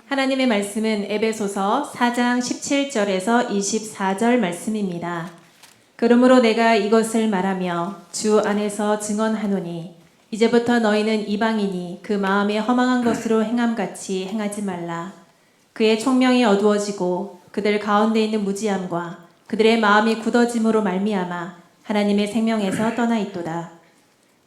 하나님의 말씀은 에베소서 4장 17절에서 24절 말씀입니다. 그러므로 내가 이것을 말하며 주 안에서 증언하노니 이제부터 너희는 이방인이 그 마음에 허망한 것으로 행함같이 행하지 말라. 그의 총명이 어두워지고 그들 가운데 있는 무지함과 그들의 마음이 굳어짐으로 말미암아 하나님의 생명에서 떠나 있도다.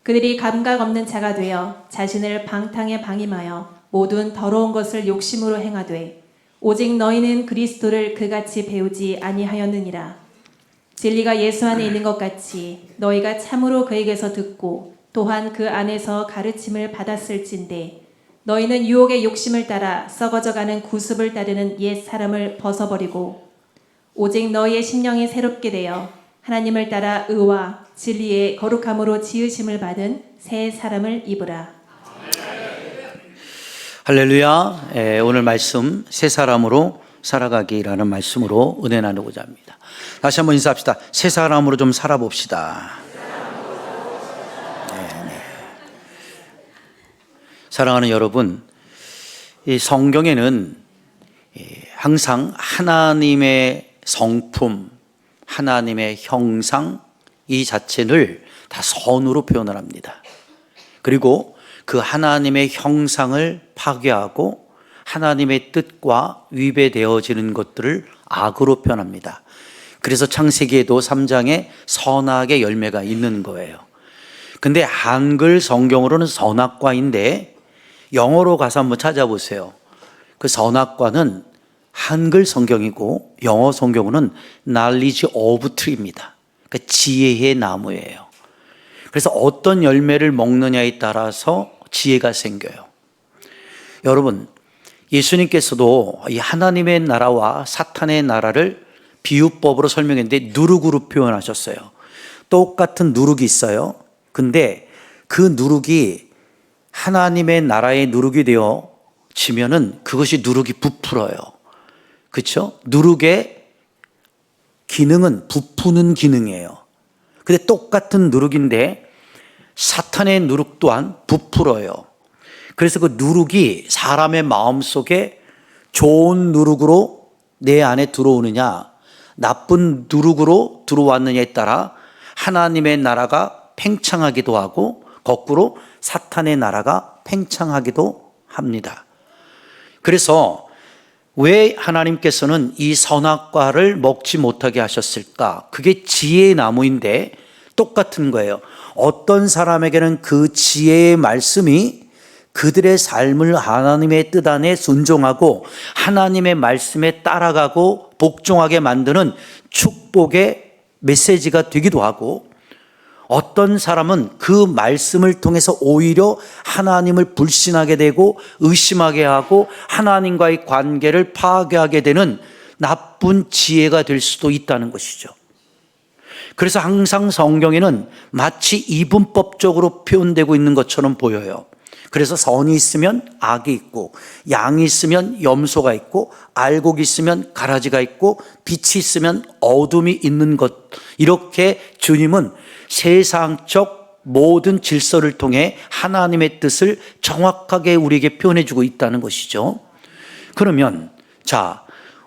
그들이 감각 없는 자가 되어 자신을 방탕에 방임하여 모든 더러운 것을 욕심으로 행하되 오직 너희는 그리스도를 그같이 배우지 아니하였느니라. 진리가 예수 안에 있는 것 같이 너희가 참으로 그에게서 듣고 또한 그 안에서 가르침을 받았을진데 너희는 유혹의 욕심을 따라 썩어져가는 구습을 따르는 옛 사람을 벗어버리고 오직 너희의 심령이 새롭게 되어 하나님을 따라 의와 진리의 거룩함으로 지으심을 받은 새 사람을 입으라. 할렐루야. 오늘 말씀 새 사람으로 살아가기라는 말씀으로 은혜 나누고자 합니다. 다시 한번 인사합시다. 새 사람으로 좀 살아봅시다. 네. 사랑하는 여러분, 이 성경에는 항상 하나님의 성품, 하나님의 형상 이 자체를 다 선으로 표현을 합니다. 그리고 그 하나님의 형상을 파괴하고 하나님의 뜻과 위배되어지는 것들을 악으로 표현합니다. 그래서 창세기에도 3장에 선악의 열매가 있는 거예요. 근데 한글 성경으로는 선악과인데 영어로 가서 한번 찾아보세요. 그 선악과는 한글 성경이고 영어 성경으로는 knowledge of tree입니다. 그러니까 지혜의 나무예요. 그래서 어떤 열매를 먹느냐에 따라서 지혜가 생겨요. 여러분, 예수님께서도 이 하나님의 나라와 사탄의 나라를 비유법으로 설명했는데 누룩으로 표현하셨어요. 똑같은 누룩이 있어요. 근데 그 누룩이 하나님의 나라의 누룩이 되어지면은 그것이 누룩이 부풀어요. 그렇죠? 누룩의 기능은 부푸는 기능이에요. 근데 똑같은 누룩인데 사탄의 누룩 또한 부풀어요. 그래서 그 누룩이 사람의 마음속에 좋은 누룩으로 내 안에 들어오느냐 나쁜 누룩으로 들어왔느냐에 따라 하나님의 나라가 팽창하기도 하고 거꾸로 사탄의 나라가 팽창하기도 합니다. 그래서 왜 하나님께서는 이 선악과를 먹지 못하게 하셨을까? 그게 지혜의 나무인데 똑같은 거예요. 어떤 사람에게는 그 지혜의 말씀이 그들의 삶을 하나님의 뜻 안에 순종하고 하나님의 말씀에 따라가고 복종하게 만드는 축복의 메시지가 되기도 하고 어떤 사람은 그 말씀을 통해서 오히려 하나님을 불신하게 되고 의심하게 하고 하나님과의 관계를 파괴하게 되는 나쁜 지혜가 될 수도 있다는 것이죠. 그래서 항상 성경에는 마치 이분법적으로 표현되고 있는 것처럼 보여요. 그래서 선이 있으면 악이 있고 양이 있으면 염소가 있고 알곡이 있으면 가라지가 있고 빛이 있으면 어둠이 있는 것, 이렇게 주님은 세상적 모든 질서를 통해 하나님의 뜻을 정확하게 우리에게 표현해 주고 있다는 것이죠. 그러면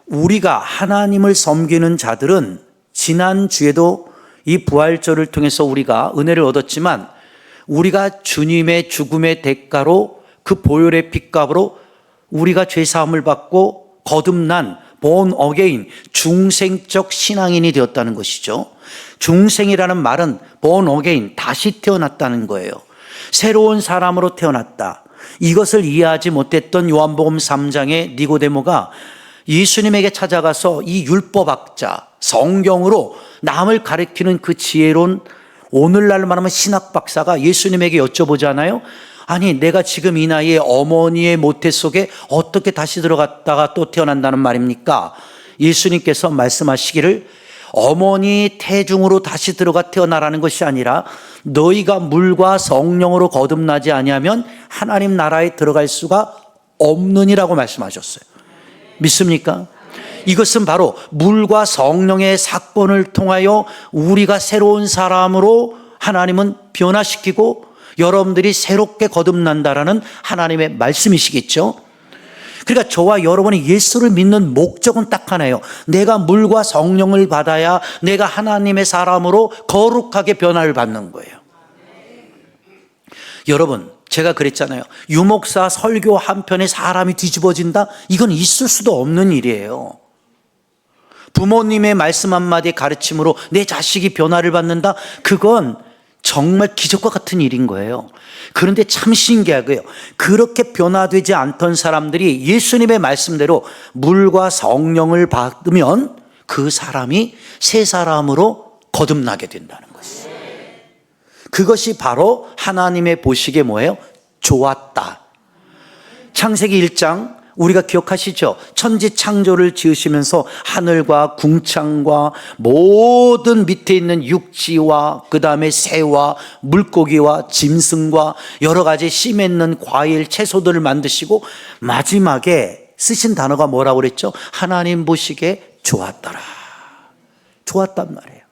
우리가 하나님을 섬기는 자들은 지난주에도 이 부활절을 통해서 우리가 은혜를 얻었지만 우리가 주님의 죽음의 대가로 그 보혈의 핏값으로 우리가 죄사함을 받고 거듭난 born again 중생적 신앙인이 되었다는 것이죠. 중생이라는 말은 born again 다시 태어났다는 거예요. 새로운 사람으로 태어났다. 이것을 이해하지 못했던 요한복음 3장의 니고데모가 예수님에게 찾아가서 이 율법학자, 성경으로 남을 가리키는 그 지혜로운 오늘날 말하면 신학 박사가 예수님에게 여쭤보잖아요. 아니, 내가 지금 이 나이에 어머니의 모태 속에 어떻게 다시 들어갔다가 또 태어난다는 말입니까? 예수님께서 말씀하시기를 어머니 태중으로 다시 들어가 태어나라는 것이 아니라 너희가 물과 성령으로 거듭나지 아니하면 하나님 나라에 들어갈 수가 없느니라고 말씀하셨어요. 믿습니까? 이것은 바로 물과 성령의 사건을 통하여 우리가 새로운 사람으로 하나님은 변화시키고 여러분들이 새롭게 거듭난다라는 하나님의 말씀이시겠죠. 그러니까 저와 여러분이 예수를 믿는 목적은 딱 하나예요. 내가 물과 성령을 받아야 내가 하나님의 사람으로 거룩하게 변화를 받는 거예요. 여러분, 제가 그랬잖아요. 유목사 설교 한 편에 사람이 뒤집어진다? 이건 있을 수도 없는 일이에요. 부모님의 말씀 한마디 가르침으로 내 자식이 변화를 받는다? 그건 정말 기적과 같은 일인 거예요. 그런데 참 신기하고요. 그렇게 변화되지 않던 사람들이 예수님의 말씀대로 물과 성령을 받으면 그 사람이 새 사람으로 거듭나게 된다는 것이에요. 그것이 바로 하나님의 보시기에 뭐예요? 좋았다. 창세기 1장 우리가 기억하시죠? 천지 창조를 지으시면서 하늘과 궁창과 모든 밑에 있는 육지와 그 다음에 새와 물고기와 짐승과 여러 가지 씨 맺는 과일, 채소들을 만드시고 마지막에 쓰신 단어가 뭐라고 그랬죠? 하나님 보시기에 좋았더라. 좋았단 말이에요.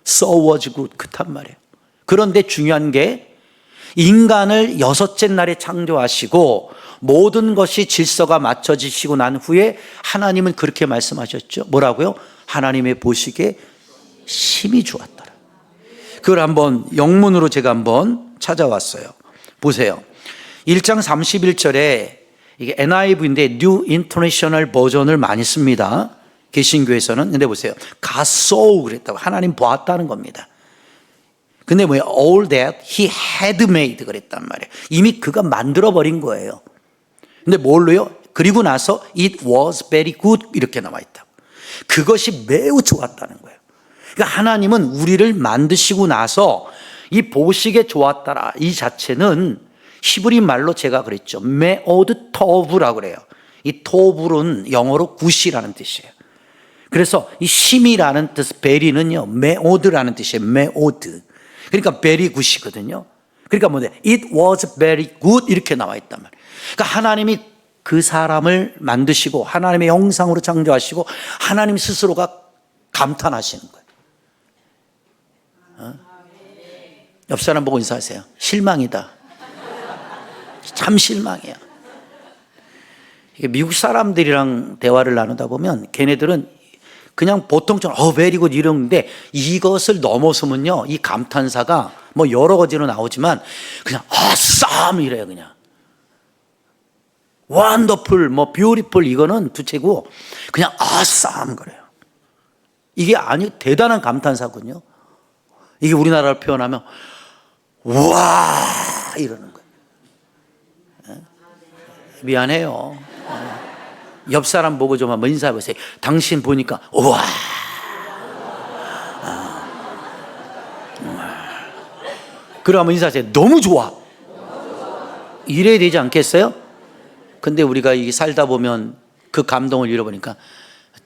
So was good. 그렇단 말이에요. 그런데 중요한 게 인간을 여섯째 날에 창조하시고 모든 것이 질서가 맞춰지시고 난 후에 하나님은 그렇게 말씀하셨죠. 뭐라고요? 하나님의 보시기에 심히 좋았더라. 그걸 한번 영문으로 제가 한번 찾아왔어요. 보세요. 1장 31절에 이게 NIV인데 New International 버전을 많이 씁니다. 개신교에서는. 근데 보세요. God saw 그랬다고 하나님 보았다는 겁니다. 근데 뭐예요? All that he had made 그랬단 말이에요. 이미 그가 만들어버린 거예요. 근데 뭘로요? 그리고 나서 it was very good 이렇게 나와 있다고. 그것이 매우 좋았다는 거예요. 그러니까 하나님은 우리를 만드시고 나서 이 보시기에 좋았다라 이 자체는 히브리 말로 제가 그랬죠. 메오드 토브라고 그래요. 이 토브는 영어로 굿이라는 뜻이에요. 그래서 이 심이라는 뜻, 베리는요, 메오드라는 뜻이에요. 메오드. 그러니까 very good이거든요. 그러니까 뭐냐? It was very good 이렇게 나와 있단 말이에요. 그러니까 하나님이 그 사람을 만드시고 하나님의 형상으로 창조하시고 하나님 스스로가 감탄하시는 거예요. 옆 사람 보고 인사하세요. 실망이다. 참 실망이야. 미국 사람들이랑 대화를 나누다 보면 걔네들은 그냥 보통처럼 very good 이러는데 이것을 넘어서면요 이 감탄사가 뭐 여러 가지로 나오지만 그냥 awesome 이래요. 그냥 wonderful, 뭐 beautiful 이거는 두채고 그냥 awesome 그래요. 이게 아니 대단한 감탄사군요. 이게 우리나라로 표현하면 와 이러는 거예요. 미안해요. 옆 사람 보고 좀 한번 인사해 보세요. 당신 보니까 우와. 그러면 인사하세요. 너무 좋아. 이래야 되지 않겠어요? 근데 우리가 이 살다 보면 그 감동을 잃어버리니까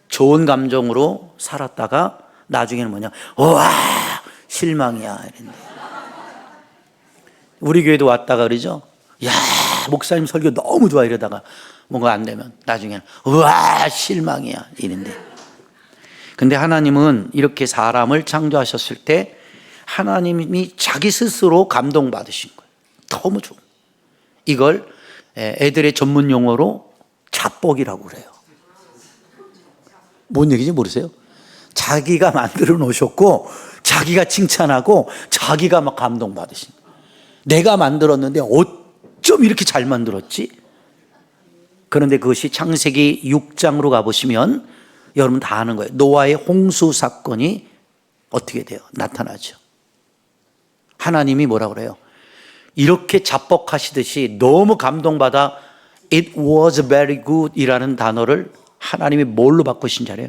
좋은 감정으로 살았다가 나중에는 뭐냐? 우와 실망이야. 이랬는데. 우리 교회도 왔다가 그러죠. 야 목사님 설교 너무 좋아 이러다가 뭔가 안 되면 나중에는 우와 실망이야 이런데. 근데 하나님은 이렇게 사람을 창조하셨을 때 하나님이 자기 스스로 감동받으신 거예요. 너무 좋은. 이걸 애들의 전문 용어로 자뻑이라고 그래요. 뭔 얘기인지 모르세요? 자기가 만들어 놓으셨고 자기가 칭찬하고 자기가 막 감동받으신 거예요. 내가 만들었는데 어쩜 이렇게 잘 만들었지? 그런데 그것이 창세기 6장으로 가보시면 여러분 다 아는 거예요. 노아의 홍수 사건이 어떻게 돼요? 나타나죠. 하나님이 뭐라 그래요? 이렇게 자뻑하시듯이 너무 감동받아 It was very good 이라는 단어를 하나님이 뭘로 바꾸신 줄 알아요?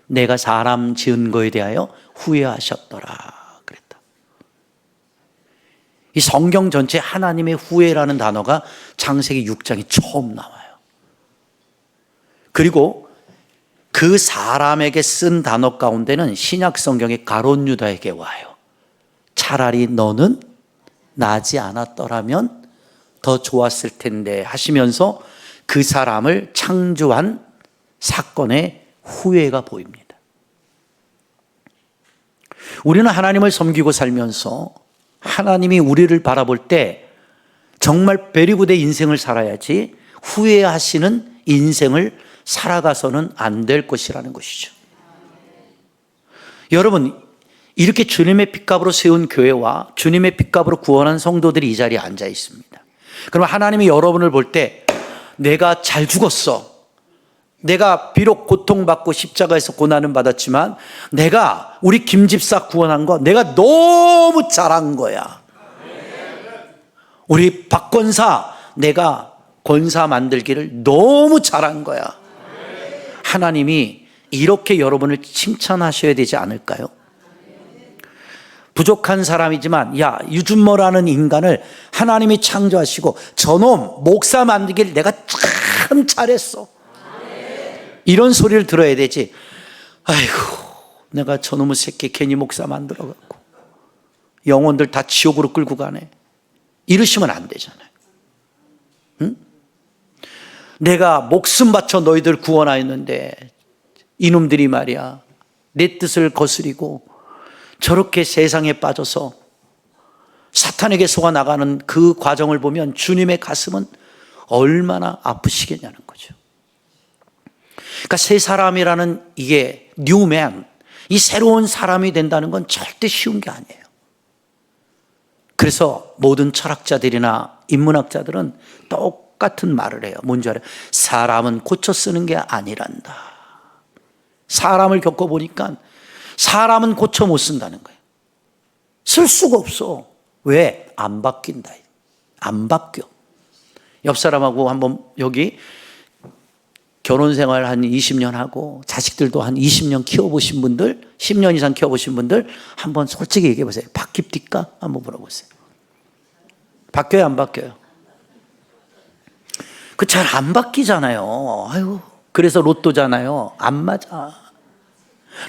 내가 사람 지은 거에 대하여 후회하셨더라 그랬다. 이 성경 전체 하나님의 후회라는 단어가 창세기 6장에 처음 나와요. 그리고 그 사람에게 쓴 단어 가운데는 신약 성경의 가룟 유다에게 와요. 차라리 너는 나지 않았더라면 더 좋았을 텐데 하시면서 그 사람을 창조한 사건의 후회가 보입니다. 우리는 하나님을 섬기고 살면서 하나님이 우리를 바라볼 때 정말 베리고대 인생을 살아야지 후회하시는 인생을 살아가서는 안 될 것이라는 것이죠. 여러분, 이렇게 주님의 핏값으로 세운 교회와 주님의 핏값으로 구원한 성도들이 이 자리에 앉아 있습니다. 그럼 하나님이 여러분을 볼 때 내가 잘 죽었어. 내가 비록 고통받고 십자가에서 고난은 받았지만 내가 우리 김 집사 구원한 거 내가 너무 잘한 거야. 우리 박 권사 내가 권사 만들기를 너무 잘한 거야. 하나님이 이렇게 여러분을 칭찬하셔야 되지 않을까요? 부족한 사람이지만 야, 유준모라는 인간을 하나님이 창조하시고 저놈 목사 만들기를 내가 참 잘했어. 이런 소리를 들어야 되지. 아이고, 내가 저놈의 새끼 괜히 목사 만들어갖고 영혼들 다 지옥으로 끌고 가네. 이러시면 안 되잖아요. 응? 내가 목숨 바쳐 너희들 구원하였는데 이놈들이 말이야 내 뜻을 거스리고 저렇게 세상에 빠져서 사탄에게 속아 나가는 그 과정을 보면 주님의 가슴은 얼마나 아프시겠냐는 거죠. 그러니까 새 사람이라는 이게 뉴맨, 이 새로운 사람이 된다는 건 절대 쉬운 게 아니에요. 그래서 모든 철학자들이나 인문학자들은 똑같은 말을 해요. 뭔지 알아요? 사람은 고쳐 쓰는 게 아니란다. 사람을 겪어보니까 사람은 고쳐 못 쓴다는 거예요. 쓸 수가 없어. 왜? 안 바뀐다. 안 바뀌어. 옆 사람하고 한번 여기 결혼 생활 한 20년 하고 자식들도 한 20년 키워보신 분들, 10년 이상 키워보신 분들 한번 솔직히 얘기해 보세요. 바뀝니까? 한번 물어보세요. 바뀌어요, 안 바뀌어요? 그 잘 안 바뀌잖아요. 아유, 그래서 로또잖아요. 안 맞아.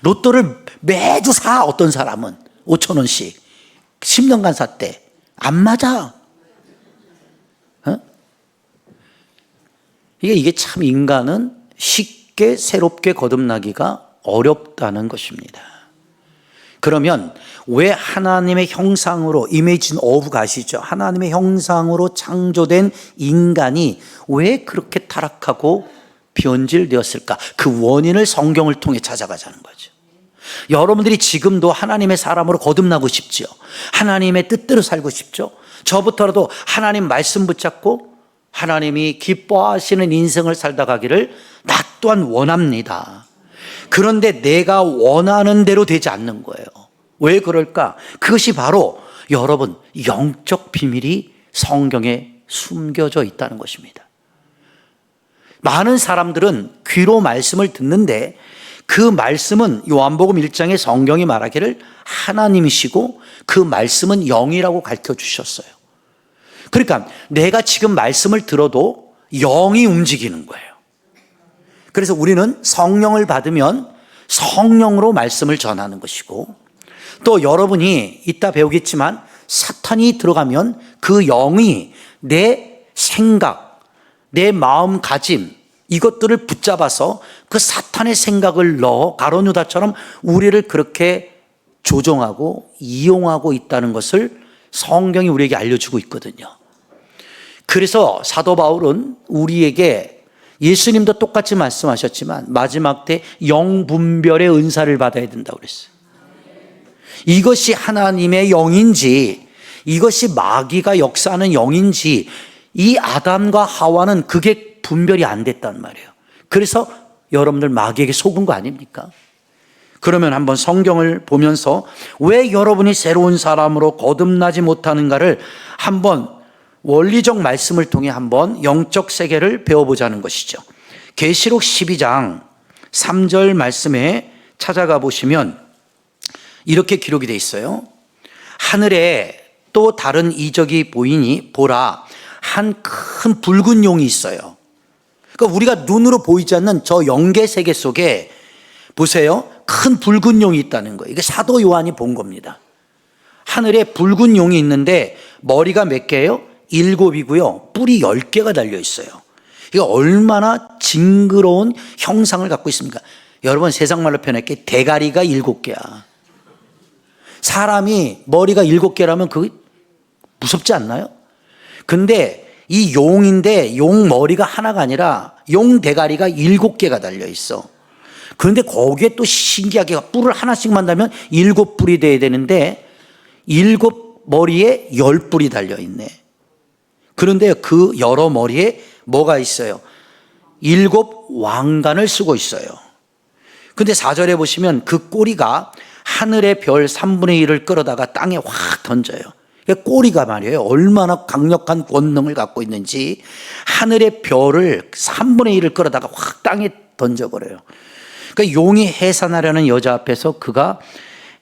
로또를 매주 사, 어떤 사람은 5,000원씩 10년간 샀대. 안 맞아. 이게 참 인간은 쉽게 새롭게 거듭나기가 어렵다는 것입니다. 그러면 왜 하나님의 형상으로 이미지 오브 가시죠? 하나님의 형상으로 창조된 인간이 왜 그렇게 타락하고 변질되었을까? 그 원인을 성경을 통해 찾아가자는 거죠. 여러분들이 지금도 하나님의 사람으로 거듭나고 싶죠? 하나님의 뜻대로 살고 싶죠? 저부터라도 하나님 말씀 붙잡고 하나님이 기뻐하시는 인생을 살다 가기를 나 또한 원합니다. 그런데 내가 원하는 대로 되지 않는 거예요. 왜 그럴까? 그것이 바로 여러분 영적 비밀이 성경에 숨겨져 있다는 것입니다. 많은 사람들은 귀로 말씀을 듣는데 그 말씀은 요한복음 1장에 성경이 말하기를 하나님이시고 그 말씀은 영이라고 가르쳐 주셨어요. 그러니까 내가 지금 말씀을 들어도 영이 움직이는 거예요. 그래서 우리는 성령을 받으면 성령으로 말씀을 전하는 것이고, 또 여러분이 이따 배우겠지만 사탄이 들어가면 그 영이 내 생각, 내 마음가짐 이것들을 붙잡아서 그 사탄의 생각을 넣어 가룟유다처럼 우리를 그렇게 조종하고 이용하고 있다는 것을 성경이 우리에게 알려주고 있거든요. 그래서 사도 바울은 우리에게 예수님도 똑같이 말씀하셨지만 마지막 때 영분별의 은사를 받아야 된다고 그랬어요. 이것이 하나님의 영인지 이것이 마귀가 역사하는 영인지 이 아담과 하와는 그게 분별이 안 됐단 말이에요. 그래서 여러분들 마귀에게 속은 거 아닙니까? 그러면 한번 성경을 보면서 왜 여러분이 새로운 사람으로 거듭나지 못하는가를 한번 원리적 말씀을 통해 한번 영적 세계를 배워보자는 것이죠. 계시록 12장 3절 말씀에 찾아가 보시면 이렇게 기록이 되어 있어요. 하늘에 또 다른 이적이 보이니 보라 한 큰 붉은 용이 있어요. 그러니까 우리가 눈으로 보이지 않는 저 영계 세계 속에 보세요. 큰 붉은 용이 있다는 거예요. 이게 사도 요한이 본 겁니다. 하늘에 붉은 용이 있는데 머리가 몇 개예요? 7이고요. 뿔이 10개가 달려 있어요. 이게 얼마나 징그러운 형상을 갖고 있습니까? 여러분 세상 말로 표현할게 대가리가 7개야. 사람이 머리가 7개라면 그 무섭지 않나요? 근데 이 용인데 용 머리가 하나가 아니라 용 대가리가 7개가 달려 있어. 그런데 거기에 또 신기하게 뿔을 하나씩만 달면 7뿔이 돼야 되는데 7머리에 10뿔이 달려 있네. 그런데 그 여러 머리에 뭐가 있어요? 7 왕관을 쓰고 있어요. 근데 4절에 보시면 그 꼬리가 하늘의 별 3분의 1을 끌어다가 땅에 확 던져요. 꼬리가 말이에요. 얼마나 강력한 권능을 갖고 있는지 하늘의 별을 3분의 1을 끌어다가 확 땅에 던져버려요. 그러니까 용이 해산하려는 여자 앞에서 그가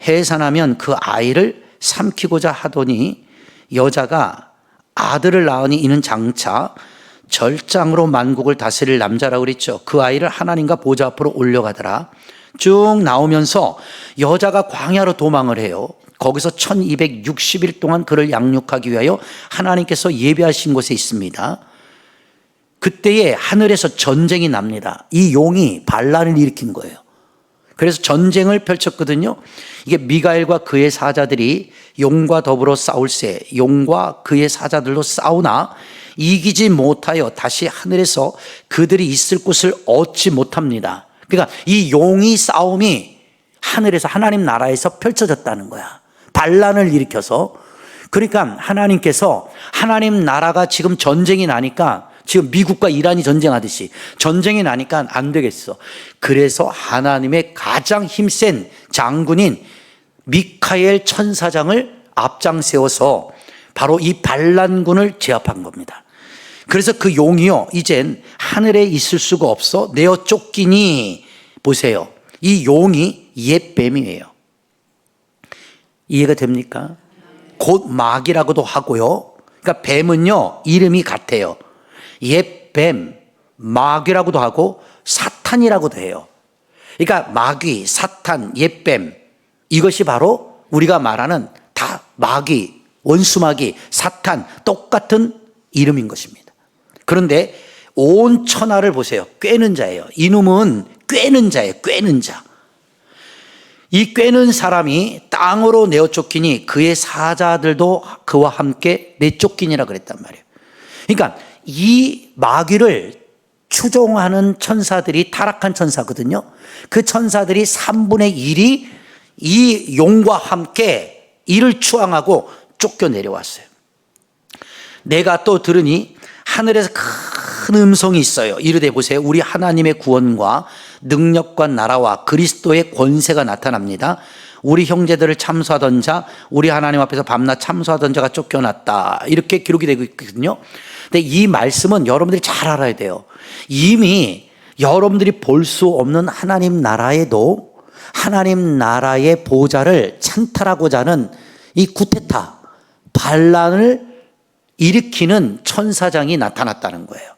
해산하면 그 아이를 삼키고자 하더니 여자가 아들을 낳으니 이는 장차 절장으로 만국을 다스릴 남자라고 그랬죠. 그 아이를 하나님과 보좌 앞으로 올려가더라. 쭉 나오면서 여자가 광야로 도망을 해요. 거기서 1260일 동안 그를 양육하기 위하여 하나님께서 예비하신 곳에 있습니다. 그때에 하늘에서 전쟁이 납니다. 이 용이 반란을 일으킨 거예요. 그래서 전쟁을 펼쳤거든요. 이게 미가엘과 그의 사자들이 용과 더불어 싸울세 용과 그의 사자들로 싸우나 이기지 못하여 다시 하늘에서 그들이 있을 곳을 얻지 못합니다. 그러니까 이 용이 싸움이 하늘에서 하나님 나라에서 펼쳐졌다는 거야. 반란을 일으켜서. 그러니까 하나님께서 하나님 나라가 지금 전쟁이 나니까 지금 미국과 이란이 전쟁하듯이 전쟁이 나니까 안 되겠어. 그래서 하나님의 가장 힘센 장군인 미카엘 천사장을 앞장 세워서 바로 이 반란군을 제압한 겁니다. 그래서 그 용이요, 이젠 하늘에 있을 수가 없어 내어 쫓기니, 보세요. 이 용이 옛 뱀이에요. 이해가 됩니까? 곧 마귀라고도 하고요. 그러니까 뱀은요, 이름이 같아요. 옛 뱀, 마귀라고도 하고 사탄이라고도 해요. 그러니까 마귀, 사탄, 옛 뱀, 이것이 바로 우리가 말하는 다 마귀, 원수마귀, 사탄, 똑같은 이름인 것입니다. 그런데 온 천하를 보세요. 꿰는 자예요. 이놈은 꿰는 자예요. 꿰는 자. 이 꿰는 사람이 땅으로 내어 쫓기니 그의 사자들도 그와 함께 내쫓기니라 그랬단 말이에요. 그러니까 이 마귀를 추종하는 천사들이 타락한 천사거든요. 그 천사들이 3분의 1이 이 용과 함께 이를 추앙하고 쫓겨 내려왔어요. 내가 또 들으니 하늘에서 큰 음성이 있어요. 이르되 보세요. 우리 하나님의 구원과 능력과 나라와 그리스도의 권세가 나타납니다. 우리 형제들을 참수하던 자, 우리 하나님 앞에서 밤낮 참수하던 자가 쫓겨났다. 이렇게 기록이 되고 있거든요. 근데 이 말씀은 여러분들이 잘 알아야 돼요. 이미 여러분들이 볼 수 없는 하나님 나라에도 하나님 나라의 보좌를 찬탈하고자 하는 이 구테타, 반란을 일으키는 천사장이 나타났다는 거예요.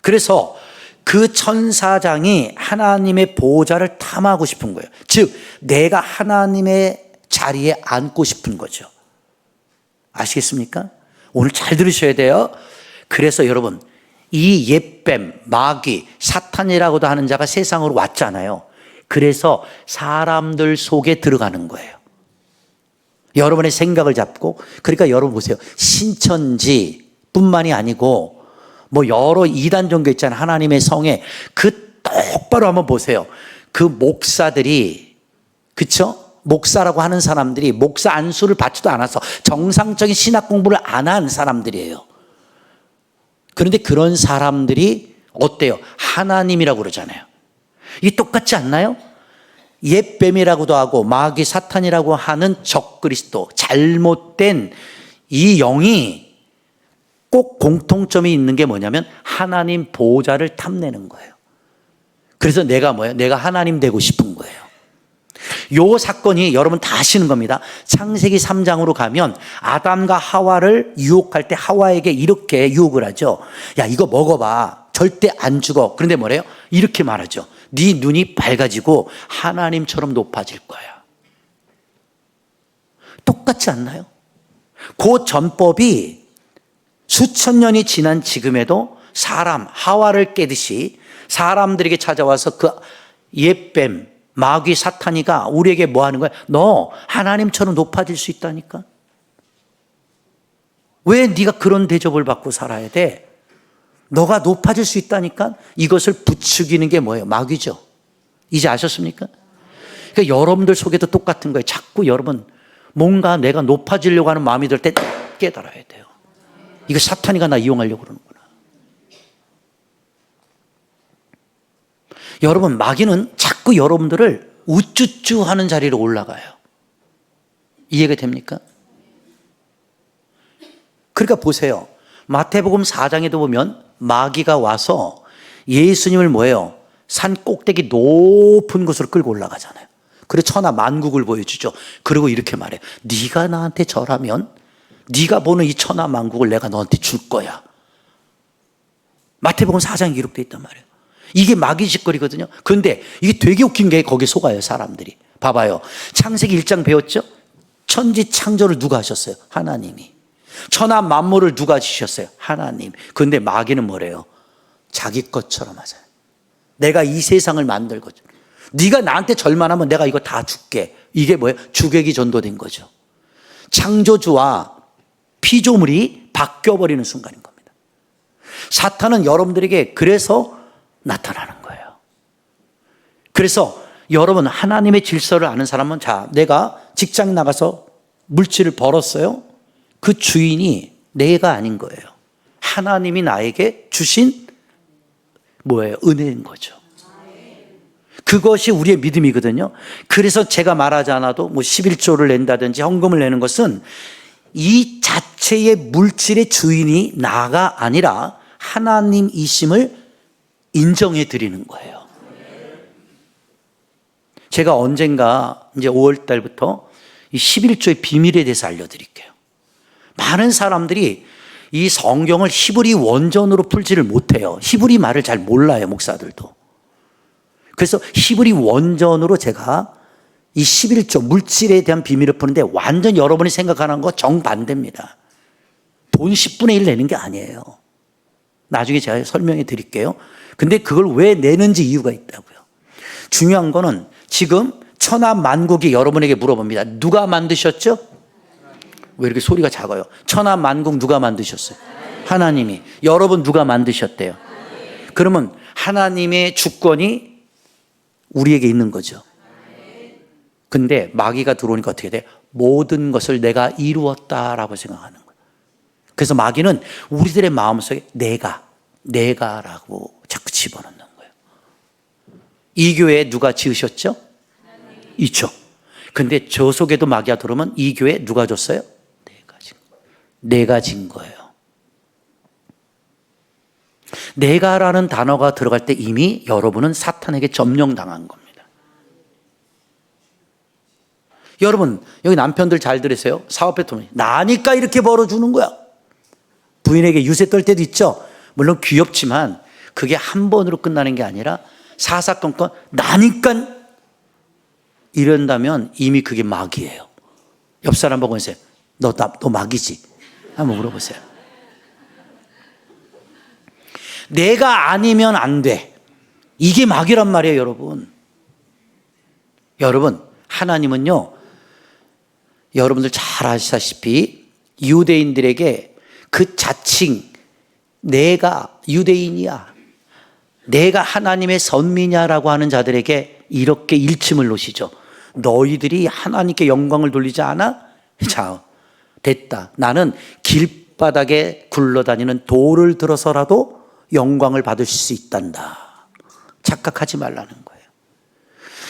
그래서 그 천사장이 하나님의 보좌를 탐하고 싶은 거예요. 즉 내가 하나님의 자리에 앉고 싶은 거죠. 아시겠습니까? 오늘 잘 들으셔야 돼요. 그래서 여러분, 이 옛뱀, 마귀, 사탄이라고도 하는 자가 세상으로 왔잖아요. 그래서 사람들 속에 들어가는 거예요. 여러분의 생각을 잡고, 그러니까 여러분 보세요. 신천지 뿐만이 아니고 뭐 여러 이단 종교 있잖아요. 하나님의 성에 그 똑바로 한번 보세요. 그 목사들이, 그쵸? 목사라고 하는 사람들이 목사 안수를 받지도 않아서 정상적인 신학 공부를 안 한 사람들이에요. 그런데 그런 사람들이 어때요? 하나님이라고 그러잖아요. 이게 똑같지 않나요? 옛뱀이라고도 하고 마귀 사탄이라고 하는 적그리스도, 잘못된 이 영이 꼭 공통점이 있는 게 뭐냐면 하나님 보좌를 탐내는 거예요. 그래서 내가 뭐예요? 내가 하나님 되고 싶은 거예요. 요 사건이 여러분 다 아시는 겁니다. 창세기 3장으로 가면 아담과 하와를 유혹할 때 하와에게 이렇게 유혹을 하죠. 야, 이거 먹어봐. 절대 안 죽어. 그런데 뭐래요? 이렇게 말하죠. 네 눈이 밝아지고 하나님처럼 높아질 거야. 똑같지 않나요? 그 전법이 수천 년이 지난 지금에도 사람, 하와를 깨듯이 사람들에게 찾아와서 그 옛뱀, 마귀 사탄이가 우리에게 뭐 하는 거야? 너 하나님처럼 높아질 수 있다니까. 왜 네가 그런 대접을 받고 살아야 돼? 너가 높아질 수 있다니까. 이것을 부추기는 게 뭐예요? 마귀죠. 이제 아셨습니까? 그러니까 여러분들 속에도 똑같은 거예요. 자꾸 여러분 뭔가 내가 높아지려고 하는 마음이 들 때 깨달아야 돼요. 이거 사탄이가 나 이용하려고 그러는구나. 여러분, 마귀는 자꾸 여러분들을 우쭈쭈 하는 자리로 올라가요. 이해가 됩니까? 그러니까 보세요. 마태복음 4장에도 보면 마귀가 와서 예수님을 뭐예요? 산 꼭대기 높은 곳으로 끌고 올라가잖아요. 그리고 천하 만국을 보여주죠. 그리고 이렇게 말해요. 네가 나한테 절하면 네가 보는 이 천하 만국을 내가 너한테 줄 거야. 마태복음 4장에 기록되어 있단 말이에요. 이게 마귀 짓거리거든요. 그런데 이게 되게 웃긴 게 거기에 속아요, 사람들이. 봐봐요. 창세기 1장 배웠죠? 천지 창조를 누가 하셨어요? 하나님이. 천하 만물을 누가 지셨어요? 하나님. 그런데 마귀는 뭐래요? 자기 것처럼 하잖아요. 내가 이 세상을 만들고 네가 나한테 절만하면 내가 이거 다 줄게. 이게 뭐예요? 주객이 전도된 거죠. 창조주와 피조물이 바뀌어버리는 순간인 겁니다. 사탄은 여러분들에게 그래서 나타나는 거예요. 그래서 여러분, 하나님의 질서를 아는 사람은, 자, 내가 직장 나가서 물질을 벌었어요. 그 주인이 내가 아닌 거예요. 하나님이 나에게 주신 뭐예요? 은혜인 거죠. 그것이 우리의 믿음이거든요. 그래서 제가 말하지 않아도 뭐 11조를 낸다든지 헌금을 내는 것은 이 자체의 물질의 주인이 나가 아니라 하나님이심을 인정해 드리는 거예요. 제가 언젠가 이제 5월 달부터 이 11조의 비밀에 대해서 알려드릴게요. 많은 사람들이 이 성경을 히브리 원전으로 풀지를 못해요. 히브리 말을 잘 몰라요, 목사들도. 그래서 히브리 원전으로 제가 이 11조 물질에 대한 비밀을 푸는데 완전 여러분이 생각하는 거 정반대입니다. 돈 10분의 1 내는 게 아니에요. 나중에 제가 설명해 드릴게요. 근데 그걸 왜 내는지 이유가 있다고요. 중요한 거는 지금 천하 만국이 여러분에게 물어봅니다. 누가 만드셨죠? 왜 이렇게 소리가 작아요? 천하 만국 누가 만드셨어요? 하나님이. 여러분 누가 만드셨대요? 그러면 하나님의 주권이 우리에게 있는 거죠. 근데 마귀가 들어오니까 어떻게 돼? 모든 것을 내가 이루었다라고 생각하는 거예요. 그래서 마귀는 우리들의 마음속에 내가라고 자꾸 집어넣는 거예요. 이 교회 누가 지으셨죠? 있죠. 근데 저 속에도 마귀가 들어오면 이 교회 누가 줬어요? 내가 진 거예요. 내가라는 단어가 들어갈 때 이미 여러분은 사탄에게 점령당한 겁니다. 여러분, 여기 남편들 잘 들으세요. 사업에 돈 나니까 이렇게 벌어주는 거야. 부인에게 유세 떨 때도 있죠. 물론 귀엽지만 그게 한 번으로 끝나는 게 아니라 사사건건 나니까 이런다면 이미 그게 마귀예요. 옆 사람 보고 있어요. 너 마귀지? 한번 물어보세요. 내가 아니면 안 돼. 이게 마귀란 말이에요, 여러분. 여러분, 하나님은요, 여러분들 잘 아시다시피 유대인들에게 그 자칭 내가 유대인이야, 내가 하나님의 선미냐라고 하는 자들에게 이렇게 일침을 놓으시죠. 너희들이 하나님께 영광을 돌리지 않아? 자, 됐다. 나는 길바닥에 굴러다니는 돌을 들어서라도 영광을 받을 수 있단다. 착각하지 말라는 거예요.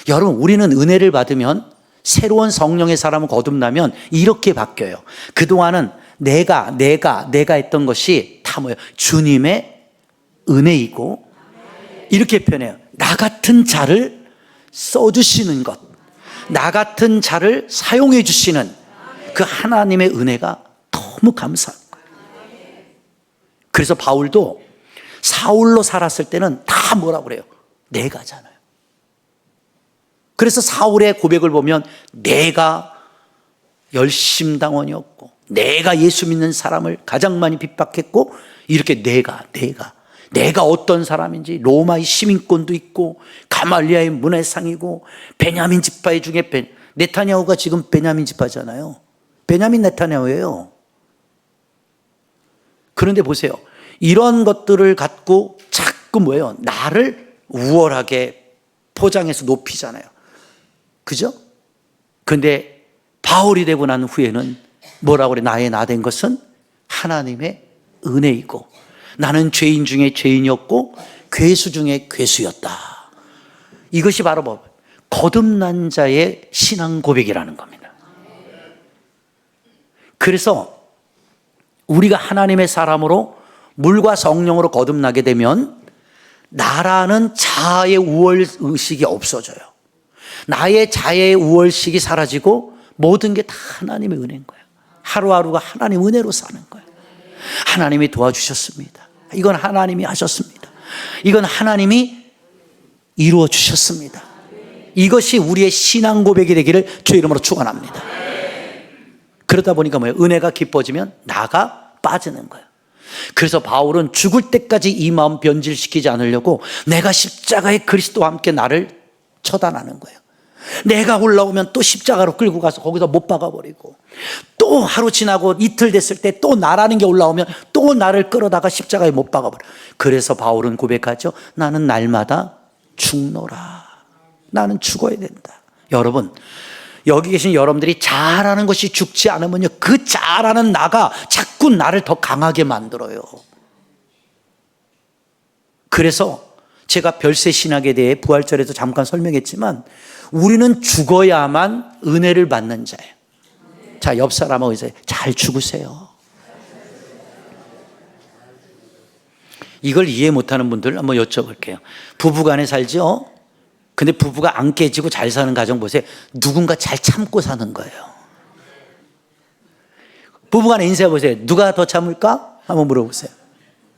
여러분, 우리는 은혜를 받으면 새로운 성령의 사람을 거듭나면 이렇게 바뀌어요. 그동안은 내가 했던 것이 다 뭐예요? 주님의 은혜이고, 이렇게 표현해요. 나 같은 자를 써주시는 것, 나 같은 자를 사용해 주시는 그 하나님의 은혜가 너무 감사한 거예요. 그래서 바울도 사울로 살았을 때는 다 뭐라고 그래요? 내가잖아요. 그래서 사울의 고백을 보면 내가 열심당원이었고, 내가 예수 믿는 사람을 가장 많이 핍박했고, 이렇게 내가 어떤 사람인지, 로마의 시민권도 있고, 가말리아의 문해상이고, 베냐민 지파 중에 네타냐후가 지금 베냐민 지파잖아요. 베냐민 네타냐후예요. 그런데 보세요. 이런 것들을 갖고 자꾸 뭐예요? 나를 우월하게 포장해서 높이잖아요. 그죠? 근데 바울이 되고 난 후에는 뭐라고 그래? 나의 나 된 것은 하나님의 은혜이고 나는 죄인 중에 죄인이었고 괴수 중에 괴수였다. 이것이 바로 뭐 거듭난 자의 신앙 고백이라는 겁니다. 그래서 우리가 하나님의 사람으로 물과 성령으로 거듭나게 되면 나라는 자아의 우월의식이 없어져요. 나의 자아의 우월의식이 사라지고 모든 게 다 하나님의 은혜인 거예요. 하루하루가 하나님 은혜로 사는 거예요. 하나님이 도와주셨습니다. 이건 하나님이 하셨습니다. 이건 하나님이 이루어 주셨습니다. 이것이 우리의 신앙 고백이 되기를 주의 이름으로 축원합니다. 그러다 보니까 뭐예요? 은혜가 깊어지면 나가 빠지는 거예요. 그래서 바울은 죽을 때까지 이 마음 변질시키지 않으려고 내가 십자가의 그리스도와 함께 나를 처단하는 거예요. 내가 올라오면 또 십자가로 끌고 가서 거기서 못 박아버리고 또 하루 지나고 이틀 됐을 때 또 나라는 게 올라오면 또 나를 끌어다가 십자가에 못 박아버려. 그래서 바울은 고백하죠. 나는 날마다 죽노라. 나는 죽어야 된다. 여러분, 여기 계신 여러분들이 잘하는 것이 죽지 않으면요, 그 잘하는 나가 자꾸 나를 더 강하게 만들어요. 그래서 제가 별세 신학에 대해 부활절에도 잠깐 설명했지만 우리는 죽어야만 은혜를 받는 자예요. 자, 옆 사람하고 이제 잘 죽으세요. 이걸 이해 못하는 분들 한번 여쭤볼게요. 부부간에 살죠? 근데 부부가 안 깨지고 잘 사는 가정 보세요. 누군가 잘 참고 사는 거예요. 부부간에 인사해 보세요. 누가 더 참을까? 한번 물어보세요.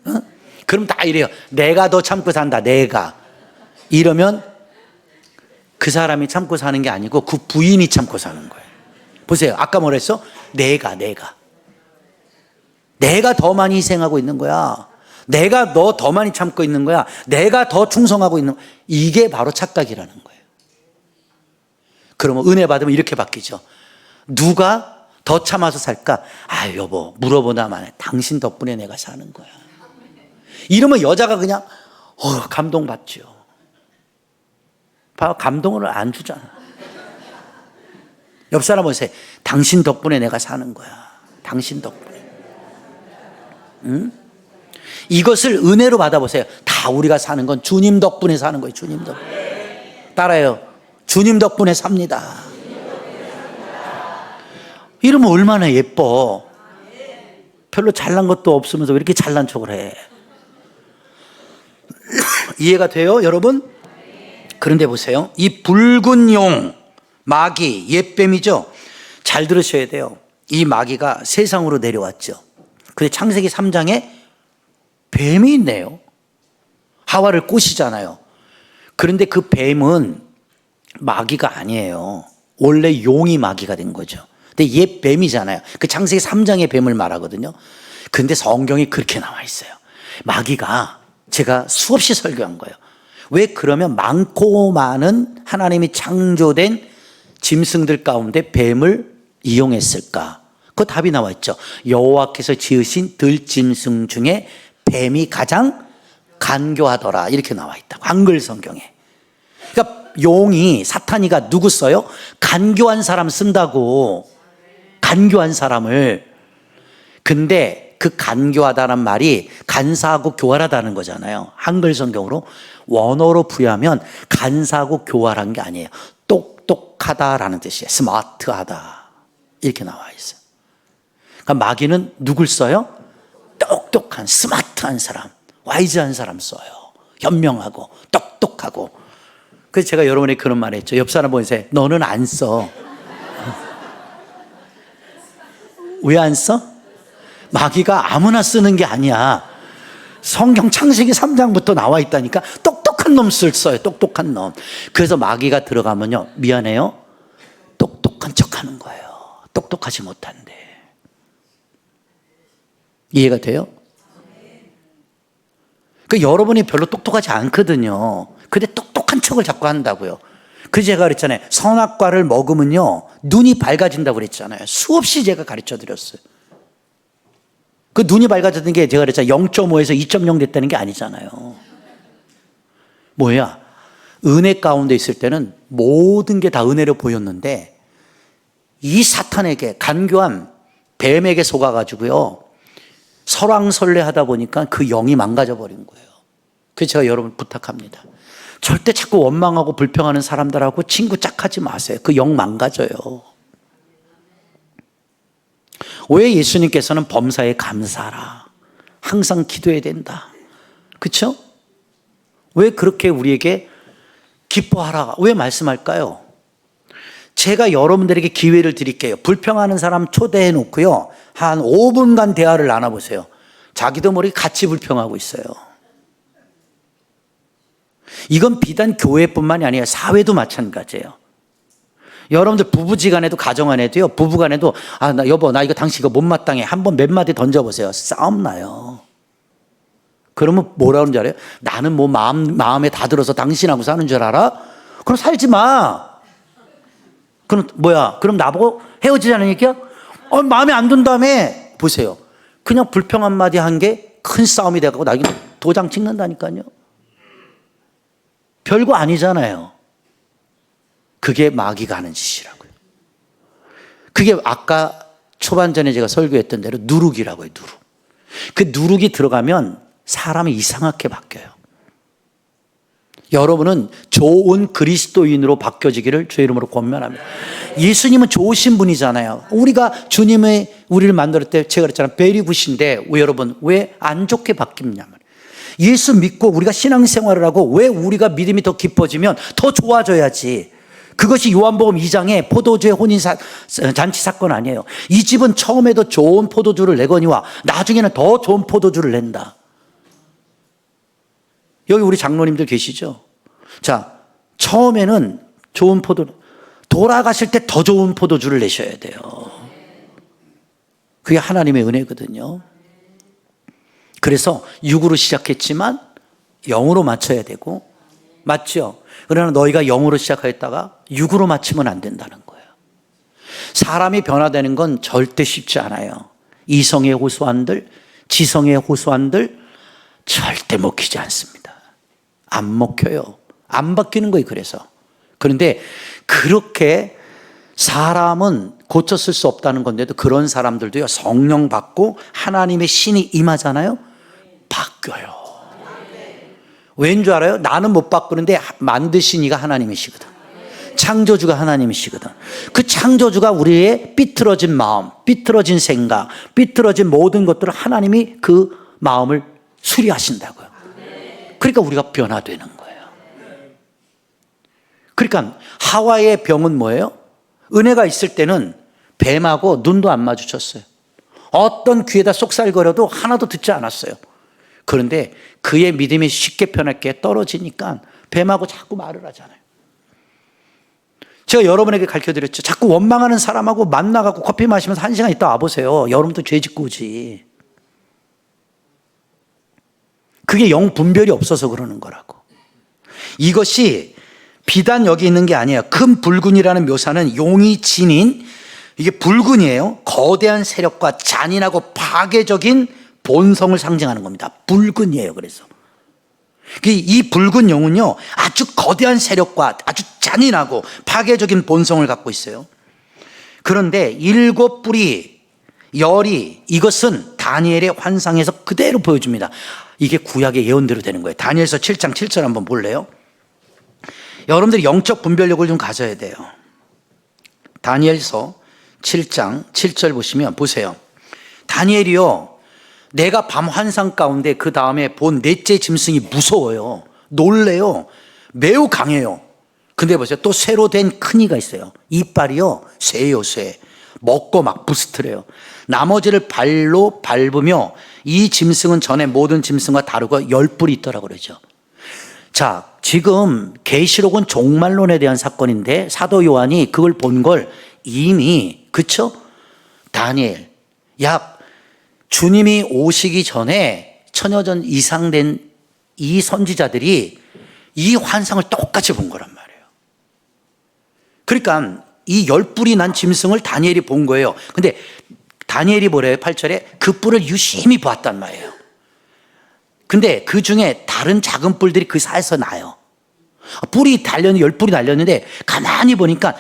어? 그럼 다 이래요. 내가 더 참고 산다. 내가. 이러면 그 사람이 참고 사는 게 아니고 그 부인이 참고 사는 거예요. 보세요. 아까 뭐라 했어? 내가 더 많이 희생하고 있는 거야. 내가 너 더 많이 참고 있는 거야. 내가 더 충성하고 있는 거야. 이게 바로 착각이라는 거예요. 그러면 은혜 받으면 이렇게 바뀌죠. 누가 더 참아서 살까? 아, 여보, 물어보다만 해. 당신 덕분에 내가 사는 거야. 이러면 여자가 그냥 감동받죠. 봐봐, 감동을 안 주잖아. 옆 사람 보세요. 당신 덕분에 내가 사는 거야. 당신 덕분에. 응? 이것을 은혜로 받아보세요. 다 우리가 사는 건 주님 덕분에 사는 거예요. 주님 덕분에. 따라요. 주님 덕분에 삽니다. 이러면 얼마나 예뻐. 별로 잘난 것도 없으면서 왜 이렇게 잘난 척을 해. 이해가 돼요, 여러분? 그런데 보세요. 이 붉은 용, 마귀, 옛뱀이죠. 잘 들으셔야 돼요. 이 마귀가 세상으로 내려왔죠. 근데 창세기 3장에 뱀이 있네요. 하와를 꼬시잖아요. 그런데 그 뱀은 마귀가 아니에요. 원래 용이 마귀가 된 거죠. 근데 옛 뱀이잖아요. 그 창세기 3장의 뱀을 말하거든요. 근데 성경이 그렇게 나와 있어요. 마귀가 제가 수없이 설교한 거예요. 왜 그러면 많고 많은 하나님이 창조된 짐승들 가운데 뱀을 이용했을까? 그 답이 나와 있죠. 여호와께서 지으신 들짐승 중에 뱀이 가장 간교하더라. 이렇게 나와 있다고. 한글 성경에. 그러니까 용이, 사탄이가 누구 써요? 간교한 사람 쓴다고. 간교한 사람을. 근데 그 간교하다는 말이 간사하고 교활하다는 거잖아요. 한글 성경으로. 원어로 부여하면 간사하고 교활한 게 아니에요. 똑똑하다라는 뜻이에요. 스마트하다. 이렇게 나와 있어요. 그러니까 마귀는 누굴 써요? 똑똑한, 스마트한 사람, 와이즈한 사람 써요. 현명하고 똑똑하고. 그래서 제가 여러분에게 그런 말 했죠. 옆 사람 보세요. 너는 안 써. 왜 안 써? 마귀가 아무나 쓰는 게 아니야. 성경 창세기 3장부터 나와 있다니까. 똑똑한 놈 써요. 똑똑한 놈. 그래서 마귀가 들어가면요, 미안해요, 똑똑한 척하는 거예요. 똑똑하지 못한데. 이해가 돼요? 그 여러분이 별로 똑똑하지 않거든요. 근데 똑똑한 척을 자꾸 한다고요. 그래서 제가 그랬잖아요. 선악과를 먹으면요, 눈이 밝아진다고 그랬잖아요. 수없이 제가 가르쳐 드렸어요. 그 눈이 밝아졌던 게 제가 그랬잖아요. 0.5에서 2.0 됐다는 게 아니잖아요. 뭐야? 은혜 가운데 있을 때는 모든 게 다 은혜로 보였는데 이 사탄에게, 간교한 뱀에게 속아가지고요, 설왕설래 하다 보니까 그 영이 망가져 버린 거예요. 그래서 제가 여러분 부탁합니다. 절대 자꾸 원망하고 불평하는 사람들하고 친구 짝하지 마세요. 그 영 망가져요. 왜 예수님께서는 범사에 감사하라, 항상 기도해야 된다, 그렇죠? 왜 그렇게 우리에게 기뻐하라, 왜 말씀할까요? 제가 여러분들에게 기회를 드릴게요. 불평하는 사람 초대해 놓고요, 한 5분간 대화를 나눠보세요. 자기도 모르게 같이 불평하고 있어요. 이건 비단 교회뿐만이 아니에요. 사회도 마찬가지예요. 여러분들 부부지간에도, 가정안에도요, 부부간에도, 나 여보, 나 이거 당신 이거 못마땅해, 한번 몇 마디 던져보세요. 싸움 나요. 그러면 뭐라 그러는 줄 알아요? 나는 뭐 마음에 다 들어서 당신하고 사는 줄 알아? 그럼 살지 마. 그럼 뭐야? 그럼 나보고 헤어지자는 얘기야? 마음에 안 든다며. 보세요. 그냥 불평 한마디 한 게 큰 싸움이 돼가지고 나중에 도장 찍는다니까요. 별거 아니잖아요. 그게 마귀가 하는 짓이라고요. 그게 아까 초반전에 제가 설교했던 대로 누룩이라고요. 누룩. 그 누룩이 들어가면 사람이 이상하게 바뀌어요. 여러분은 좋은 그리스도인으로 바뀌어지기를 주의 이름으로 권면합니다. 예수님은 좋으신 분이잖아요. 우리가 주님의 우리를 만들 때 제가 그랬잖아요. 베리굿인데 왜 여러분 왜 안 좋게 바뀝냐면, 예수 믿고 우리가 신앙생활을 하고 왜 우리가 믿음이 더 깊어지면 더 좋아져야지. 그것이 요한복음 2장의 포도주의 혼인잔치 사건 아니에요. 이 집은 처음에도 좋은 포도주를 내거니와 나중에는 더 좋은 포도주를 낸다. 여기 우리 장로님들 계시죠? 자, 처음에는 좋은 돌아가실 때 더 좋은 포도주를 내셔야 돼요. 그게 하나님의 은혜거든요. 그래서 육으로 시작했지만 영으로 맞춰야 되고, 맞죠? 그러나 너희가 영으로 시작했다가 육으로 맞추면 안 된다는 거예요. 사람이 변화되는 건 절대 쉽지 않아요. 이성의 호소한들, 지성의 호소한들 절대 먹히지 않습니다. 안 먹혀요. 안 바뀌는 거예요. 그런데 그렇게 사람은 고쳤을 수 없다는 건데도 그런 사람들도요, 성령 받고 하나님의 신이 임하잖아요. 바뀌어요. 왠 줄 알아요? 나는 못 바꾸는데 만드신 이가 하나님이시거든. 창조주가 하나님이시거든. 그 창조주가 우리의 삐뚤어진 마음, 삐뚤어진 생각, 삐뚤어진 모든 것들을 하나님이 그 마음을 수리하신다고요. 그러니까 우리가 변화되는 거예요. 그러니까 하와의 병은 뭐예요? 은혜가 있을 때는 뱀하고 눈도 안 마주쳤어요. 어떤 귀에다 쏙살거려도 하나도 듣지 않았어요. 그런데 그의 믿음이 쉽게 변할게 떨어지니까 뱀하고 자꾸 말을 하잖아요. 제가 여러분에게 가르쳐드렸죠. 자꾸 원망하는 사람하고 만나갖고 커피 마시면서 1시간 있다 와보세요. 여러분도 죄 짓고 오지. 그게 영 분별이 없어서 그러는 거라고. 이것이 비단 여기 있는 게 아니에요. 큰 불군이라는 묘사는 용이 지닌, 이게 불군이에요. 거대한 세력과 잔인하고 파괴적인 본성을 상징하는 겁니다. 불군이에요. 그래서 이 붉은 영은요, 아주 거대한 세력과 아주 잔인하고 파괴적인 본성을 갖고 있어요. 그런데 7뿔이 열이, 이것은 다니엘의 환상에서 그대로 보여줍니다. 이게 구약의 예언대로 되는 거예요. 다니엘서 7장 7절 한번 볼래요? 여러분들이 영적 분별력을 좀 가져야 돼요. 다니엘서 7장 7절 보시면 보세요. 다니엘이요, 내가 밤 환상 가운데 그 다음에 본 넷째 짐승이 무서워요. 놀래요. 매우 강해요. 근데 보세요. 또 쇠로 된 큰 이가 있어요. 이빨이요, 쇠요, 쇠. 먹고 막 부스트래요. 나머지를 발로 밟으며, 이 짐승은 전에 모든 짐승과 다르고 10뿔이 있더라고 그러죠. 자, 지금 계시록은 종말론에 대한 사건인데 사도 요한이 그걸 본 걸 이미, 그쵸? 다니엘, 약 주님이 오시기 전에 천여전 이상 된 이 선지자들이 이 환상을 똑같이 본 거란 말이에요. 그러니까 이 10뿔이 난 짐승을 다니엘이 본 거예요. 근데 다니엘이 뭐래요? 8절에 그 뿔을 유심히 보았단 말이에요. 근데 그 중에 다른 작은 뿔들이 그 사이에서 나요. 뿔이 달렸는데 10뿔이 달렸는데 가만히 보니까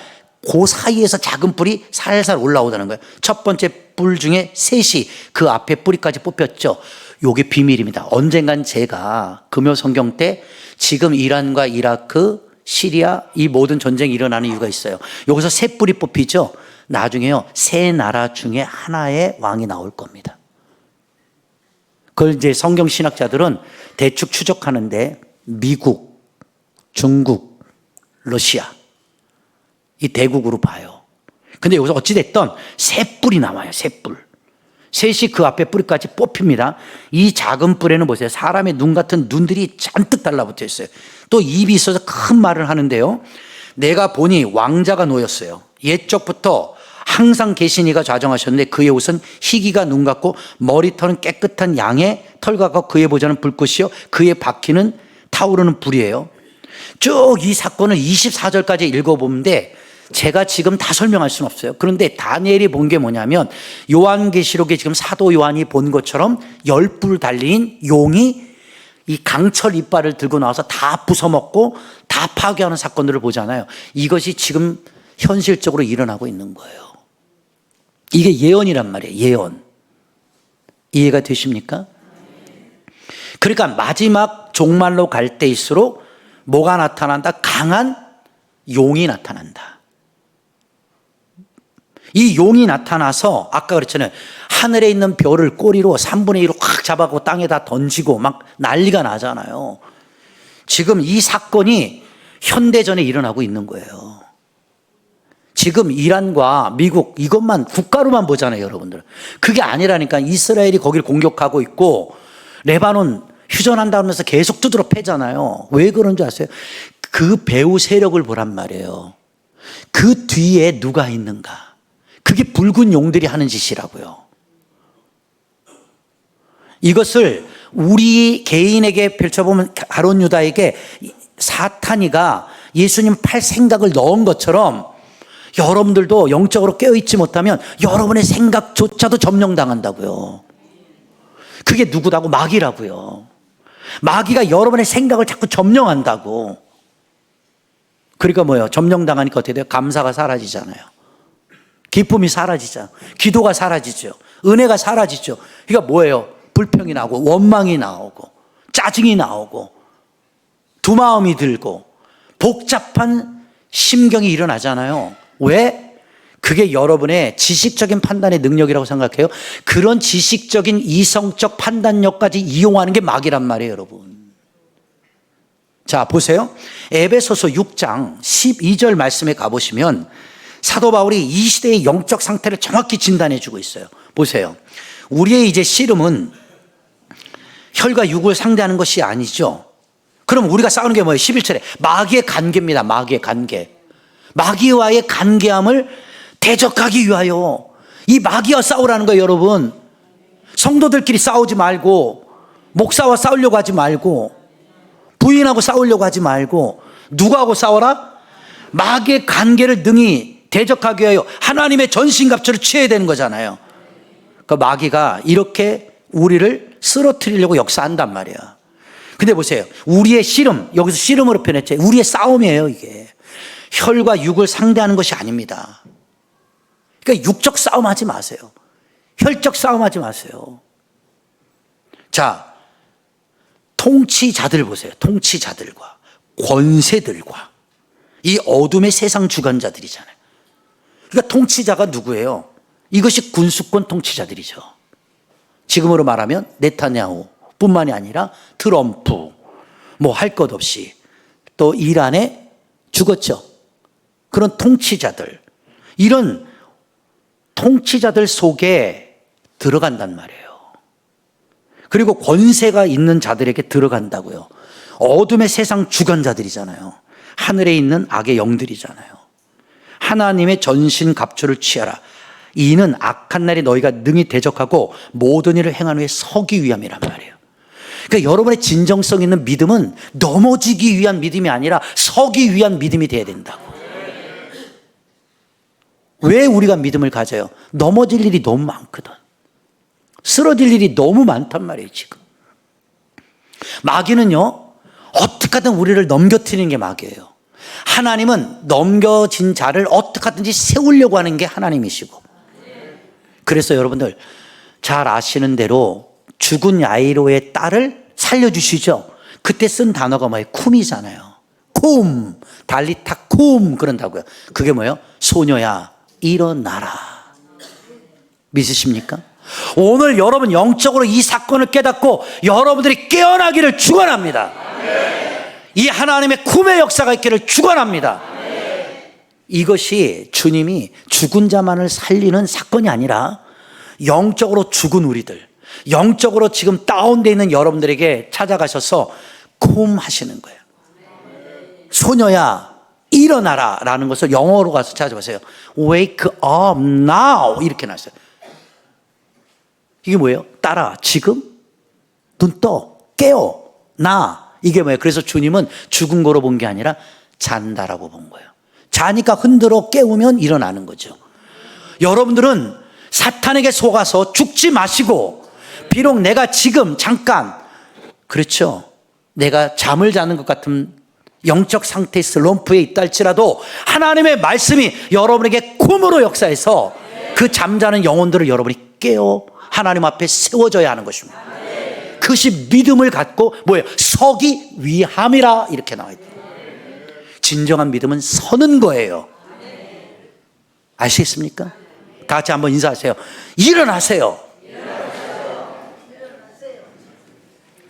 그 사이에서 작은 뿔이 살살 올라오다는 거예요. 첫 번째 뿔 중에 셋이 그 앞에 뿌리까지 뽑혔죠. 요게 비밀입니다. 언젠간 제가 금요 성경 때 지금 이란과 이라크, 시리아 이 모든 전쟁이 일어나는 이유가 있어요. 여기서 세 뿔이 뽑히죠. 나중에요, 세 나라 중에 하나의 왕이 나올 겁니다. 그걸 이제 성경 신학자들은 대충 추적하는데 미국, 중국, 러시아 이 대국으로 봐요. 근데 여기서 어찌됐든 세 뿔이 나와요. 세 뿔. 셋이 그 앞에 뿌리까지 뽑힙니다. 이 작은 뿔에는 보세요. 사람의 눈 같은 눈들이 잔뜩 달라붙어 있어요. 또 입이 있어서 큰 말을 하는데요. 내가 보니 왕자가 놓였어요. 옛적부터 항상 계신 이가 좌정하셨는데 그의 옷은 희기가 눈 같고 머리털은 깨끗한 양의 털 같고 그의 보좌는 불꽃이요 그의 바퀴는 타오르는 불이에요. 쭉 이 사건을 24절까지 읽어보는데 제가 지금 다 설명할 수는 없어요. 그런데 다니엘이 본 게 뭐냐면 요한계시록에 지금 사도 요한이 본 것처럼 10뿔 달린 용이 이 강철 이빨을 들고 나와서 다 부숴먹고 다 파괴하는 사건들을 보잖아요. 이것이 지금 현실적으로 일어나고 있는 거예요. 이게 예언이란 말이에요. 예언. 이해가 되십니까? 그러니까 마지막 종말로 갈 때일수록 뭐가 나타난다? 강한 용이 나타난다. 이 용이 나타나서 아까 그랬잖아요. 하늘에 있는 별을 꼬리로 3분의 1로 확 잡아고 땅에다 던지고 막 난리가 나잖아요. 지금 이 사건이 현대전에 일어나고 있는 거예요. 지금 이란과 미국 이것만 국가로만 보잖아요, 여러분들. 그게 아니라니까. 이스라엘이 거기를 공격하고 있고 레바논 휴전한다면서 계속 두드러 패잖아요. 왜 그런지 아세요? 그 배후 세력을 보란 말이에요. 그 뒤에 누가 있는가? 그게 붉은 용들이 하는 짓이라고요. 이것을 우리 개인에게 펼쳐보면 가룟 유다에게 사탄이가 예수님 팔 생각을 넣은 것처럼 여러분들도 영적으로 깨어있지 못하면 여러분의 생각조차도 점령당한다고요. 그게 누구다고? 마귀라고요. 마귀가 여러분의 생각을 자꾸 점령한다고. 그러니까 뭐예요? 점령당하니까 어떻게 돼요? 감사가 사라지잖아요. 기쁨이 사라지잖아요. 기도가 사라지죠. 은혜가 사라지죠. 그러니까 뭐예요? 불평이 나오고 원망이 나오고 짜증이 나오고 두 마음이 들고 복잡한 심경이 일어나잖아요. 왜? 그게 여러분의 지식적인 판단의 능력이라고 생각해요. 그런 지식적인 이성적 판단력까지 이용하는 게 마귀란 말이에요, 여러분. 자, 보세요. 에베소서 6장 12절 말씀에 가보시면 사도 바울이 이 시대의 영적 상태를 정확히 진단해 주고 있어요. 보세요. 우리의 이제 씨름은 혈과 육을 상대하는 것이 아니죠. 그럼 우리가 싸우는 게 뭐예요? 11절에 마귀의 관계입니다. 마귀의 관계. 마귀와의 관계함을 대적하기 위하여 이 마귀와 싸우라는 거예요, 여러분. 성도들끼리 싸우지 말고 목사와 싸우려고 하지 말고 부인하고 싸우려고 하지 말고 누구하고 싸워라? 마귀의 관계를 능히 대적하기 위하여 하나님의 전신갑주를 취해야 되는 거잖아요. 그 마귀가 이렇게 우리를 쓰러뜨리려고 역사한단 말이야. 근데 보세요. 우리의 씨름, 여기서 씨름으로 표현했죠. 우리의 싸움이에요, 이게. 혈과 육을 상대하는 것이 아닙니다. 그러니까 육적 싸움하지 마세요. 혈적 싸움하지 마세요. 자, 통치자들 보세요. 통치자들과 권세들과 이 어둠의 세상 주관자들이잖아요. 그러니까 통치자가 누구예요? 이것이 군수권 통치자들이죠. 지금으로 말하면 네타냐후 뿐만이 아니라 트럼프, 뭐 할 것 없이 또 이란에 죽었죠. 그런 통치자들, 이런 통치자들 속에 들어간단 말이에요. 그리고 권세가 있는 자들에게 들어간다고요. 어둠의 세상 주관자들이잖아요. 하늘에 있는 악의 영들이잖아요. 하나님의 전신 갑주를 취하라. 이는 악한 날에 너희가 능히 대적하고 모든 일을 행한 후에 서기 위함이란 말이에요. 그러니까 여러분의 진정성 있는 믿음은 넘어지기 위한 믿음이 아니라 서기 위한 믿음이 돼야 된다고. 왜 우리가 믿음을 가져요? 넘어질 일이 너무 많거든. 쓰러질 일이 너무 많단 말이에요, 지금. 마귀는요, 어떻게 하든 우리를 넘겨뜨리는 게 마귀예요. 하나님은 넘겨진 자를 어떻게 하든지 세우려고 하는 게 하나님이시고. 그래서 여러분들 잘 아시는 대로 죽은 야이로의 딸을 살려주시죠. 그때 쓴 단어가 뭐예요? 쿰이잖아요. 쿰, 달리타 쿰 그런다고요. 그게 뭐예요? 소녀야 일어나라. 믿으십니까? 오늘 여러분 영적으로 이 사건을 깨닫고 여러분들이 깨어나기를 축원합니다. 이 하나님의 쿰의 역사가 있기를 축원합니다. 이것이 주님이 죽은 자만을 살리는 사건이 아니라 영적으로 죽은 우리들, 영적으로 지금 다운되어 있는 여러분들에게 찾아가셔서 쿰 하시는 거예요. 소녀야 일어나라 라는 것을 영어로 가서 찾아보세요. Wake up now 이렇게 나왔어요. 이게 뭐예요? 따라 지금 눈 떠 깨어 나. 이게 뭐예요? 그래서 주님은 죽은 거로 본 게 아니라 잔다라고 본 거예요. 자니까 흔들어 깨우면 일어나는 거죠. 여러분들은 사탄에게 속아서 죽지 마시고, 비록 내가 지금 잠깐, 그렇죠, 내가 잠을 자는 것 같은 영적 상태의 슬럼프에 있다 할지라도 하나님의 말씀이 여러분에게 쿰으로 역사해서 그 잠자는 영혼들을 여러분이 깨어 하나님 앞에 세워져야 하는 것입니다. 그것이 믿음을 갖고 뭐예요? 서기 위함이라 이렇게 나와 있다. 진정한 믿음은 서는 거예요. 아시겠습니까? 다 같이 한번 인사하세요. 일어나세요.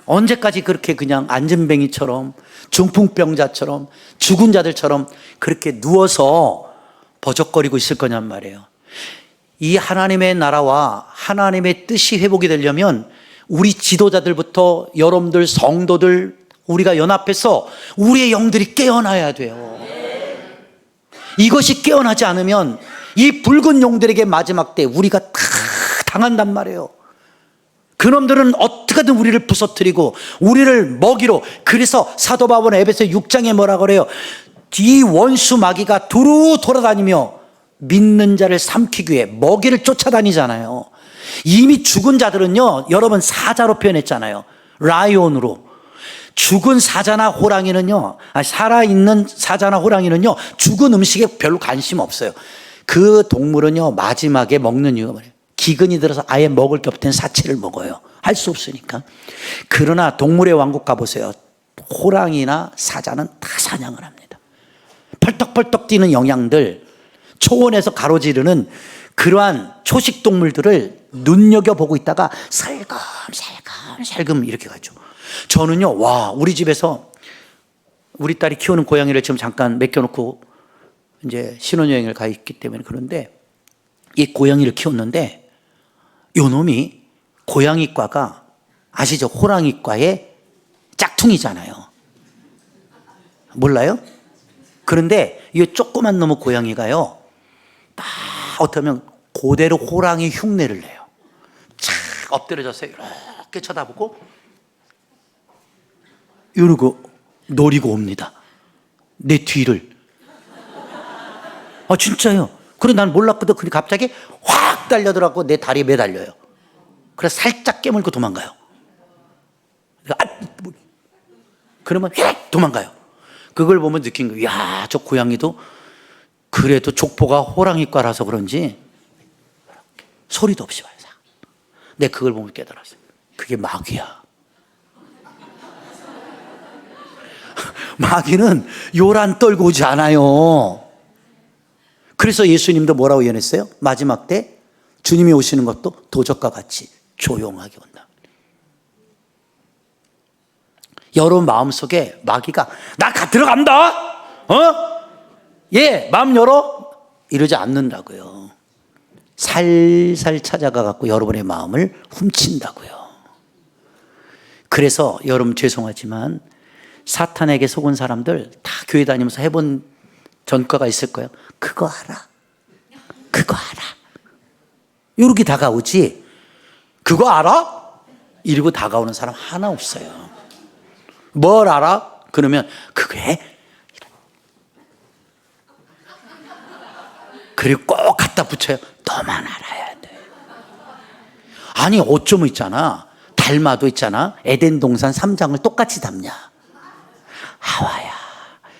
언제까지 그렇게 그냥 안전뱅이처럼 중풍병자처럼 죽은 자들처럼 그렇게 누워서 버적거리고 있을 거냔 말이에요. 이 하나님의 나라와 하나님의 뜻이 회복이 되려면 우리 지도자들부터 여러분들 성도들 우리가 연합해서 우리의 영들이 깨어나야 돼요. 이것이 깨어나지 않으면 이 붉은 용들에게 마지막 때 우리가 다 당한단 말이에요. 그놈들은 어떻게든 우리를 부서뜨리고 우리를 먹이로, 그래서 사도 바울은 에베소 6장에 뭐라 그래요? 이 원수 마귀가 두루 돌아다니며 믿는 자를 삼키기 위해 먹이를 쫓아다니잖아요. 이미 죽은 자들은요, 여러분 사자로 표현했잖아요. 라이온으로. 죽은 사자나 호랑이는요, 살아있는 사자나 호랑이는요, 죽은 음식에 별로 관심 없어요. 그 동물은요, 마지막에 먹는 이유가 뭐예요? 기근이 들어서 아예 먹을 게 없던 사체를 먹어요. 할 수 없으니까. 그러나 동물의 왕국 가보세요. 호랑이나 사자는 다 사냥을 합니다. 펄떡펄떡 뛰는 영양들, 초원에서 가로지르는 그러한 초식 동물들을 눈여겨보고 있다가 살금 이렇게 가죠. 저는요, 와, 우리 집에서 우리 딸이 키우는 고양이를 지금 잠깐 맡겨놓고 이제 신혼여행을 가 있기 때문에 그런데, 이 고양이를 키웠는데 요 놈이 고양이과가 아시죠? 호랑이과의 짝퉁이잖아요. 몰라요? 그런데 이 조그만 놈의 고양이가요, 딱 어떠면 그대로 호랑이 흉내를 내요. 착 엎드려져서 이렇게 쳐다보고 이러고 노리고 옵니다. 내 뒤를. 아 진짜요. 그래 난 몰랐거든. 근데 갑자기 확 달려들어가고 내 다리에 매달려요. 그래서 살짝 깨물고 도망가요. 그러면 휙 도망가요. 그걸 보면 느낀 거예요. 야, 저 고양이도 그래도 족보가 호랑이과라서 그런지 소리도 없이 와요. 내가 그걸 보면 깨달았어요. 그게 마귀야. 마귀는 요란 떨고 오지 않아요. 그래서 예수님도 뭐라고 예언했어요? 마지막 때 주님이 오시는 것도 도적과 같이 조용하게 온다. 여러분 마음속에 마귀가 나 들어간다. 예, 마음 열어. 이러지 않는다고요. 살살 찾아가 갖고 여러분의 마음을 훔친다고요. 그래서 여러분 죄송하지만 사탄에게 속은 사람들 다 교회 다니면서 해본 전과가 있을 거예요. 그거 알아? 그거 알아? 이렇게 다가오지. 그거 알아? 이러고 다가오는 사람 하나 없어요. 뭘 알아? 그러면 그게 그리고 꼭 갖다 붙여요. 너만 알아야 돼. 아니 어쩌면 있잖아. 닮아도 있잖아. 에덴 동산 3장을 똑같이 담냐. 하와야,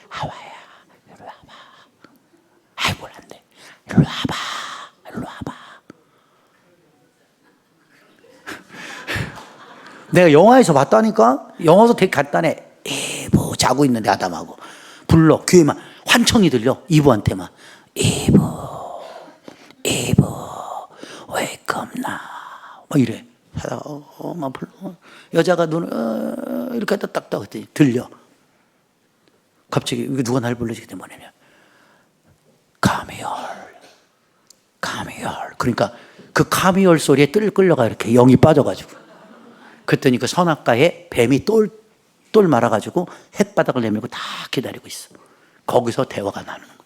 하와야, 이리 와봐. 아이 뭘 안 돼. 이리 와봐, 이리 와봐. 내가 영화에서 봤다니까. 영화도 되게 간단해. 이브 자고 있는데 아담하고 불러. 귀에만 환청이 들려. 이브한테만. 이브, 이브, wake up now. 막 이래. 막 불러. 여자가 눈을 이렇게 딱딱 했더니 들려. 갑자기 이거 누가 날 불러주게 되면 뭐냐면 Come here, come here. 그러니까 그 come here 소리에 뜰 끌려가 이렇게 영이 빠져가지고. 그랬더니 그 선악과에 뱀이 똘 말아가지고 햇바닥을 내밀고 다 기다리고 있어. 거기서 대화가 나누는 거예요.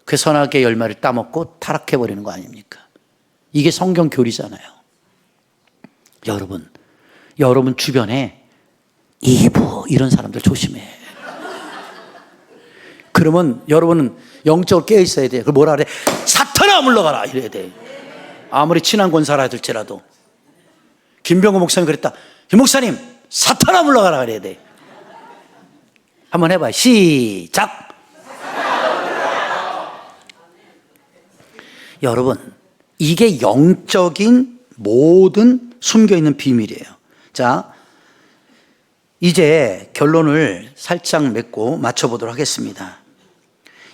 그 선악의 열매를 따먹고 타락해버리는 거 아닙니까? 이게 성경 교리잖아요. 여러분 주변에 이브 이런 사람들 조심해. 그러면 여러분은 영적으로 깨어 있어야 돼. 그걸 뭐라 그래? 사탄아 물러가라 이래야 돼. 아무리 친한 권사라 할지라도. 김병호 목사님 그랬다. 김 목사님 사탄아 물러가라 그래야 돼. 한번 해봐요. 시작. 여러분 이게 영적인 모든 숨겨있는 비밀이에요. 자, 이제 결론을 살짝 맺고 맞춰보도록 하겠습니다.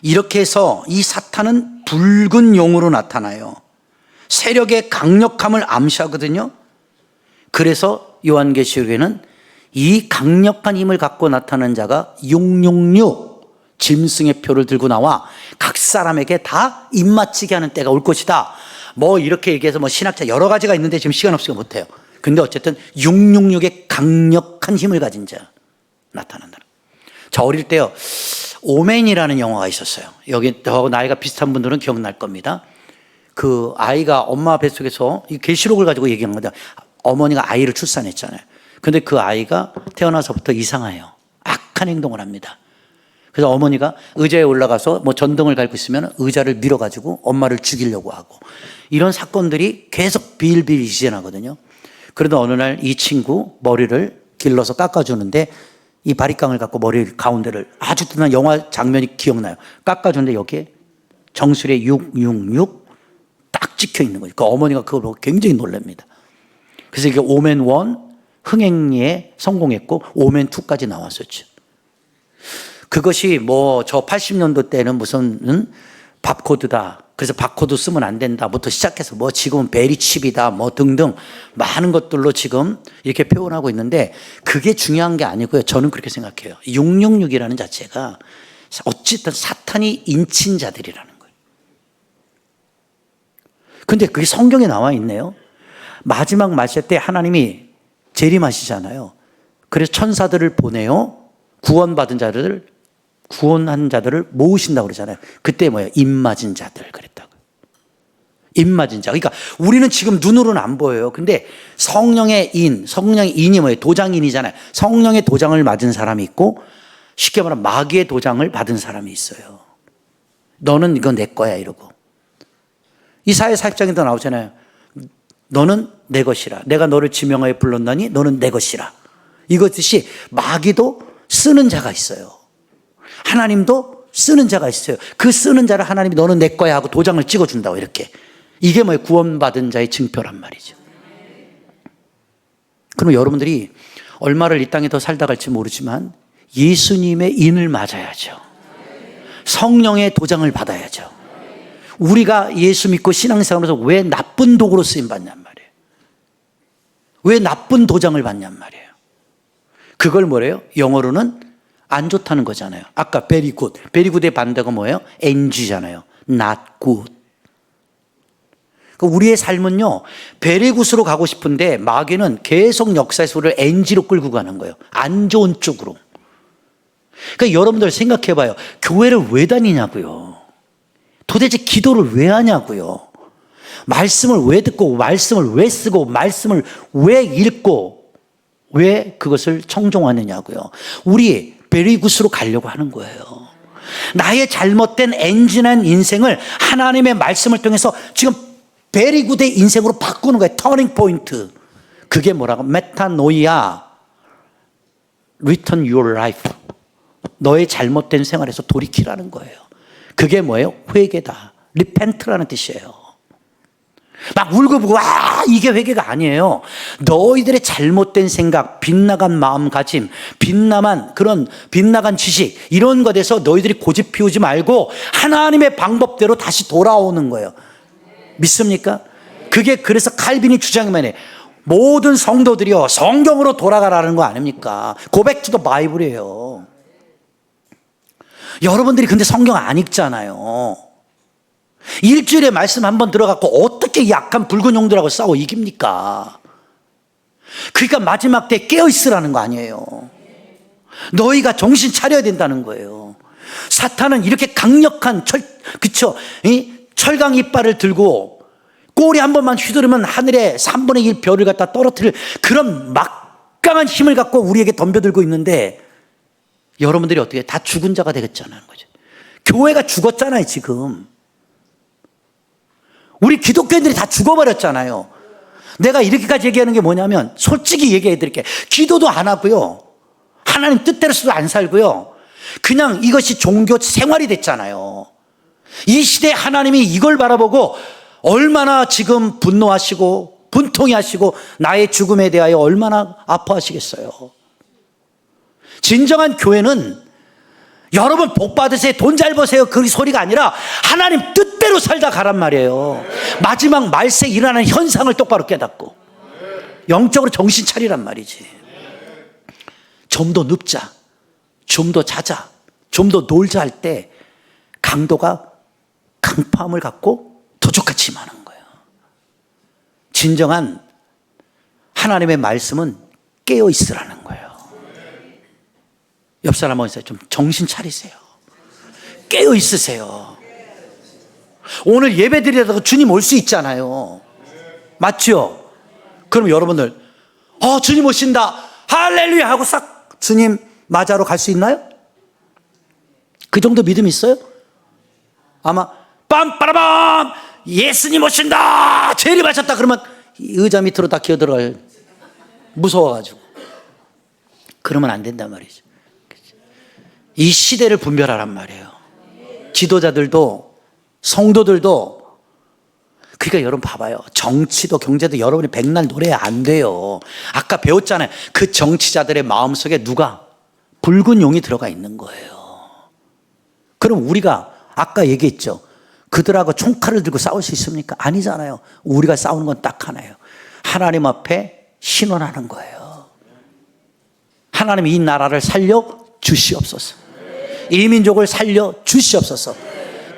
이렇게 해서 이 사탄은 붉은 용으로 나타나요. 세력의 강력함을 암시하거든요. 그래서 요한계시록에는 이 강력한 힘을 갖고 나타나는 자가 666 짐승의 표를 들고 나와 각 사람에게 다 입맞추게 하는 때가 올 것이다. 뭐 이렇게 얘기해서 뭐 신학자 여러 가지가 있는데 지금 시간 없으니까 못해요. 근데 어쨌든 666의 강력한 힘을 가진 자 나타난다. 저 어릴 때요 오맨이라는 영화가 있었어요. 여기 저하고 나이가 비슷한 분들은 기억날 겁니다. 그 아이가 엄마 뱃속에서 이 계시록을 가지고 얘기한 건데 어머니가 아이를 출산했잖아요. 근데 그 아이가 태어나서부터 이상해요. 악한 행동을 합니다. 그래서 어머니가 의자에 올라가서 뭐 전등을 갈고 있으면 의자를 밀어가지고 엄마를 죽이려고 하고 이런 사건들이 계속 비일비일 일어나거든요. 그러다 어느 날 이 친구 머리를 길러서 깎아주는데 이 바리깡을 갖고 머리 가운데를 아주 든든한 영화 장면이 기억나요. 깎아주는데 여기에 정수리에 666 딱 찍혀 있는 거죠. 그 어머니가 그걸 보고 굉장히 놀랍니다. 그래서 이게 오맨 1 흥행에 성공했고 오맨 2까지 나왔었죠. 그것이 뭐 저 80년도 때는 무슨 밥코드다. 그래서 바코드 쓰면 안 된다부터 시작해서 뭐 지금은 베리칩이다 뭐 등등 많은 것들로 지금 이렇게 표현하고 있는데 그게 중요한 게 아니고요. 저는 그렇게 생각해요. 666이라는 자체가 어쨌든 사탄이 인친 자들이라는 거예요. 근데 그게 성경에 나와 있네요. 마지막 말씀 때 하나님이 재림하시잖아요. 그래서 천사들을 보내요. 구원한 자들을 모으신다고 그러잖아요. 그때 뭐예요? 입맞은 자들 그랬다고요. 입맞은 자. 그러니까 우리는 지금 눈으로는 안 보여요. 근데 성령의 인이 뭐예요? 도장인이잖아요. 성령의 도장을 맞은 사람이 있고 쉽게 말하면 마귀의 도장을 받은 사람이 있어요. 너는 이거 내 거야 이러고. 이사야 40장에도 나오잖아요. 너는 내 것이라. 내가 너를 지명하여 불렀나니 너는 내 것이라. 이것듯이 마귀도 쓰는 자가 있어요. 하나님도 쓰는 자가 있어요. 그 쓰는 자를 하나님이 너는 내 거야 하고 도장을 찍어준다고 이렇게. 이게 뭐예요? 구원받은 자의 증표란 말이죠. 그럼 여러분들이 얼마를 이 땅에 더 살다 갈지 모르지만 예수님의 인을 맞아야죠. 성령의 도장을 받아야죠. 우리가 예수 믿고 신앙생활에서 왜 나쁜 도구로 쓰임받냔 말이에요. 왜 나쁜 도장을 받냔 말이에요. 그걸 뭐래요? 영어로는 안 좋다는 거잖아요. 아까 very good. very good의 반대가 뭐예요? NG잖아요. not good. 우리의 삶은요, very good으로 가고 싶은데 마귀는 계속 역사에서 우리를 NG로 끌고 가는 거예요. 안 좋은 쪽으로. 그러니까 여러분들 생각해 봐요. 교회를 왜 다니냐고요. 도대체 기도를 왜 하냐고요. 말씀을 왜 듣고 말씀을 왜 쓰고 말씀을 왜 읽고 왜 그것을 청종하느냐고요. 우리 베리굿으로 가려고 하는 거예요. 나의 잘못된 엔진한 인생을 하나님의 말씀을 통해서 지금 베리굿의 인생으로 바꾸는 거예요. 터닝 포인트. 그게 뭐라고? 메타노이아, return your life. 너의 잘못된 생활에서 돌이키라는 거예요. 그게 뭐예요? 회개다. 리펜트라는 뜻이에요. 막 울고불고 이게 회개가 아니에요. 너희들의 잘못된 생각, 빗나간 마음가짐, 빗나간 지식, 이런 것에 대해서 너희들이 고집 피우지 말고 하나님의 방법대로 다시 돌아오는 거예요. 믿습니까? 그게 그래서 칼빈이 주장만 해. 모든 성도들이요 성경으로 돌아가라는 거 아닙니까? Go back to the Bible이에요. 여러분들이 근데 성경 안 읽잖아요. 일주일에 말씀 한번 들어갖고 어떻게 약한 붉은 용들하고 싸워 이깁니까? 그러니까 마지막 때 깨어있으라는 거 아니에요. 너희가 정신 차려야 된다는 거예요. 사탄은 이렇게 강력한 철강 이빨을 들고 꼬리 한 번만 휘두르면 하늘에 3분의 1 별을 갖다 떨어뜨릴 그런 막강한 힘을 갖고 우리에게 덤벼들고 있는데 여러분들이 어떻게 해? 다 죽은 자가 되겠잖아요. 교회가 죽었잖아요 지금. 우리 기독교인들이 다 죽어버렸잖아요. 내가 이렇게까지 얘기하는 게 뭐냐면 솔직히 얘기해 드릴게요. 기도도 안 하고요. 하나님 뜻대로서도 안 살고요. 그냥 이것이 종교 생활이 됐잖아요. 이 시대에 하나님이 이걸 바라보고 얼마나 지금 분노하시고 분통해 하시고 나의 죽음에 대하여 얼마나 아파하시겠어요. 진정한 교회는 여러분 복 받으세요, 돈 잘 버세요, 그 소리가 아니라 하나님 뜻대로 살다 가란 말이에요. 마지막 말세에 일어나는 현상을 똑바로 깨닫고 영적으로 정신 차리란 말이지. 좀 더 눕자, 좀 더 자자, 좀 더 놀자 할 때 강도가 강파함을 갖고 도적같이 임하는 거예요. 진정한 하나님의 말씀은 깨어 있으라는 거예요. 옆 사람 어디서 좀 정신 차리세요. 깨어 있으세요. 오늘 예배 드리다가 주님 올 수 있잖아요. 맞죠? 그럼 여러분들 주님 오신다 할렐루야 하고 싹 주님 맞아로 갈 수 있나요? 그 정도 믿음 있어요? 아마 빰빠라밤 예수님 오신다 재림하셨다 그러면 의자 밑으로 다 기어들어갈 무서워가지고 그러면 안 된단 말이죠. 이 시대를 분별하란 말이에요. 지도자들도 성도들도. 그러니까 여러분 봐봐요. 정치도 경제도 여러분이 백날 노래야 안 돼요. 아까 배웠잖아요. 그 정치자들의 마음속에 누가 붉은 용이 들어가 있는 거예요. 그럼 우리가 아까 얘기했죠. 그들하고 총칼을 들고 싸울 수 있습니까? 아니잖아요. 우리가 싸우는 건 딱 하나예요. 하나님 앞에 신원하는 거예요. 하나님 이 나라를 살려 주시옵소서. 이 민족을 살려 주시옵소서.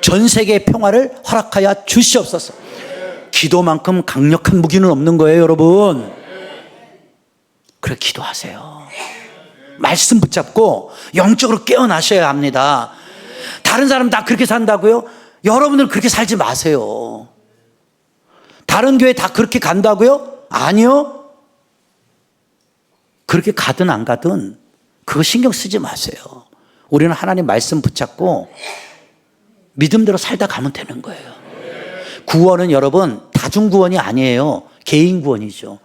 전 세계의 평화를 허락하여 주시옵소서. 기도만큼 강력한 무기는 없는 거예요, 여러분. 그래 기도하세요. 말씀 붙잡고 영적으로 깨어나셔야 합니다. 다른 사람 다 그렇게 산다고요? 여러분들 그렇게 살지 마세요. 다른 교회 다 그렇게 간다고요? 아니요. 그렇게 가든 안 가든 그거 신경 쓰지 마세요. 우리는 하나님 말씀 붙잡고 믿음대로 살다 가면 되는 거예요. 구원은 여러분 다중구원이 아니에요. 개인 구원이죠.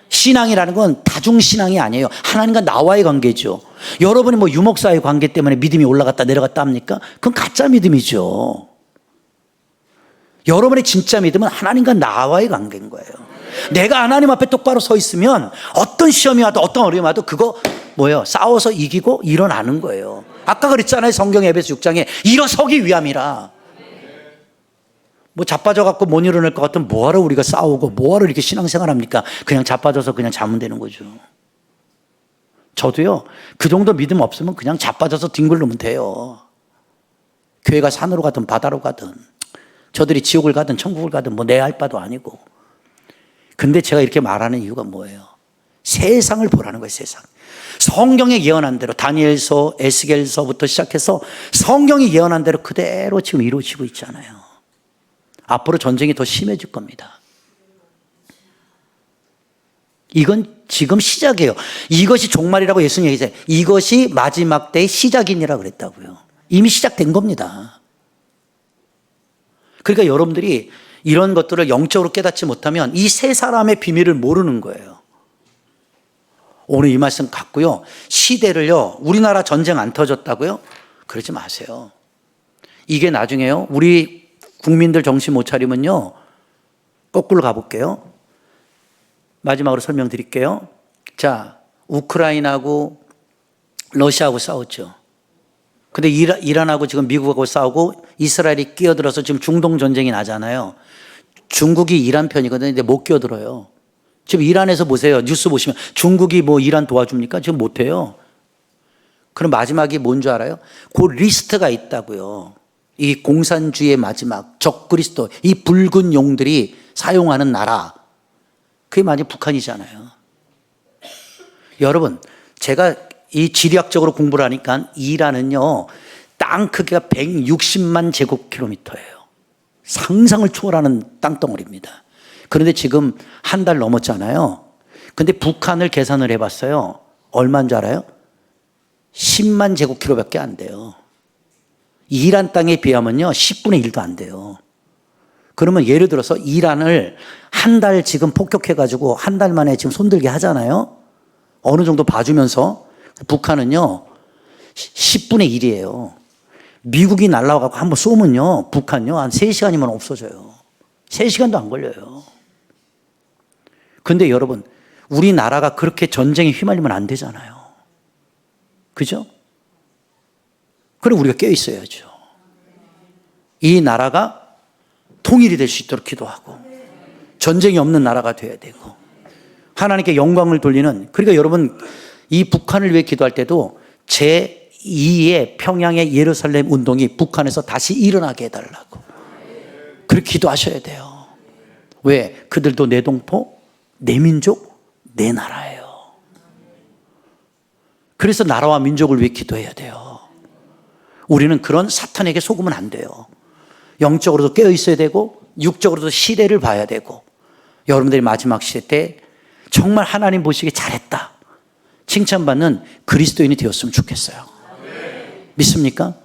신앙이라는 건 다중신앙이 아니에요. 하나님과 나와의 관계죠. 여러분이 뭐 유목사의 관계 때문에 믿음이 올라갔다 내려갔다 합니까? 그건 가짜 믿음이죠. 여러분의 진짜 믿음은 하나님과 나와의 관계인 거예요. 내가 하나님 앞에 똑바로 서 있으면 어떤 시험이 와도 어떤 어려움이 와도 그거 뭐예요? 싸워서 이기고 일어나는 거예요. 아까 그랬잖아요. 성경 에베소 6장에 일어서기 위함이라. 뭐 자빠져 갖고 못 일어날 것 같으면 뭐하러 우리가 싸우고 뭐하러 이렇게 신앙생활 합니까? 그냥 자빠져서 그냥 자면 되는 거죠. 저도요 그 정도 믿음 없으면 그냥 자빠져서 뒹굴르면 돼요. 교회가 산으로 가든 바다로 가든 저들이 지옥을 가든 천국을 가든 뭐 내 할 바도 아니고. 근데 제가 이렇게 말하는 이유가 뭐예요? 세상을 보라는 거예요. 세상. 성경에 예언한 대로 다니엘서 에스겔서부터 시작해서 성경이 예언한 대로 그대로 지금 이루어지고 있잖아요. 앞으로 전쟁이 더 심해질 겁니다. 이건 지금 시작이에요. 이것이 종말이라고 예수님이 얘기했어요. 이것이 마지막 때의 시작이니라 그랬다고요. 이미 시작된 겁니다. 그러니까 여러분들이 이런 것들을 영적으로 깨닫지 못하면 이 세 사람의 비밀을 모르는 거예요. 오늘 이 말씀 갖고요. 시대를요. 우리나라 전쟁 안 터졌다고요? 그러지 마세요. 이게 나중에요. 우리 국민들 정신 못 차리면요. 거꾸로 가볼게요. 마지막으로 설명드릴게요. 자, 우크라이나하고 러시아하고 싸웠죠. 근데 이란하고 지금 미국하고 싸우고 이스라엘이 끼어들어서 지금 중동 전쟁이 나잖아요. 중국이 이란 편이거든요. 근데 못 끼어들어요. 지금 이란에서 보세요. 뉴스 보시면 중국이 뭐 이란 도와줍니까? 지금 못해요. 그럼 마지막이 뭔 줄 알아요? 그 리스트가 있다고요. 이 공산주의의 마지막 적그리스도, 이 붉은 용들이 사용하는 나라. 그게 만약 북한이잖아요. 여러분, 제가 이 지리학적으로 공부를 하니까 이란은요, 땅 크기가 160만 제곱킬로미터예요. 상상을 초월하는 땅덩어리입니다. 그런데 지금 한 달 넘었잖아요. 근데 북한을 계산을 해봤어요. 얼마인 줄 알아요? 10만 제곱킬로밖에 안 돼요. 이란 땅에 비하면요, 10분의 1도 안 돼요. 그러면 예를 들어서 이란을 한 달 지금 폭격해가지고 한 달 만에 지금 손들게 하잖아요. 어느 정도 봐주면서 북한은요 10분의 1이에요. 미국이 날라와서 한번 쏘면요 북한요 한 3시간이면 없어져요. 3시간도 안 걸려요. 근데 여러분 우리나라가 그렇게 전쟁에 휘말리면 안 되잖아요. 그죠? 그럼 우리가 깨어 있어야죠. 이 나라가 통일이 될 수 있도록 기도하고 전쟁이 없는 나라가 돼야 되고 하나님께 영광을 돌리는, 그러니까 여러분 이 북한을 위해 기도할 때도 제2의 평양의 예루살렘 운동이 북한에서 다시 일어나게 해달라고 그렇게 기도하셔야 돼요. 왜? 그들도 내 동포, 내 민족, 내 나라예요. 그래서 나라와 민족을 위해 기도해야 돼요. 우리는 그런 사탄에게 속으면 안 돼요. 영적으로도 깨어 있어야 되고 육적으로도 시대를 봐야 되고, 여러분들이 마지막 시대 때 정말 하나님 보시기에 잘했다 칭찬받는 그리스도인이 되었으면 좋겠어요. 믿습니까?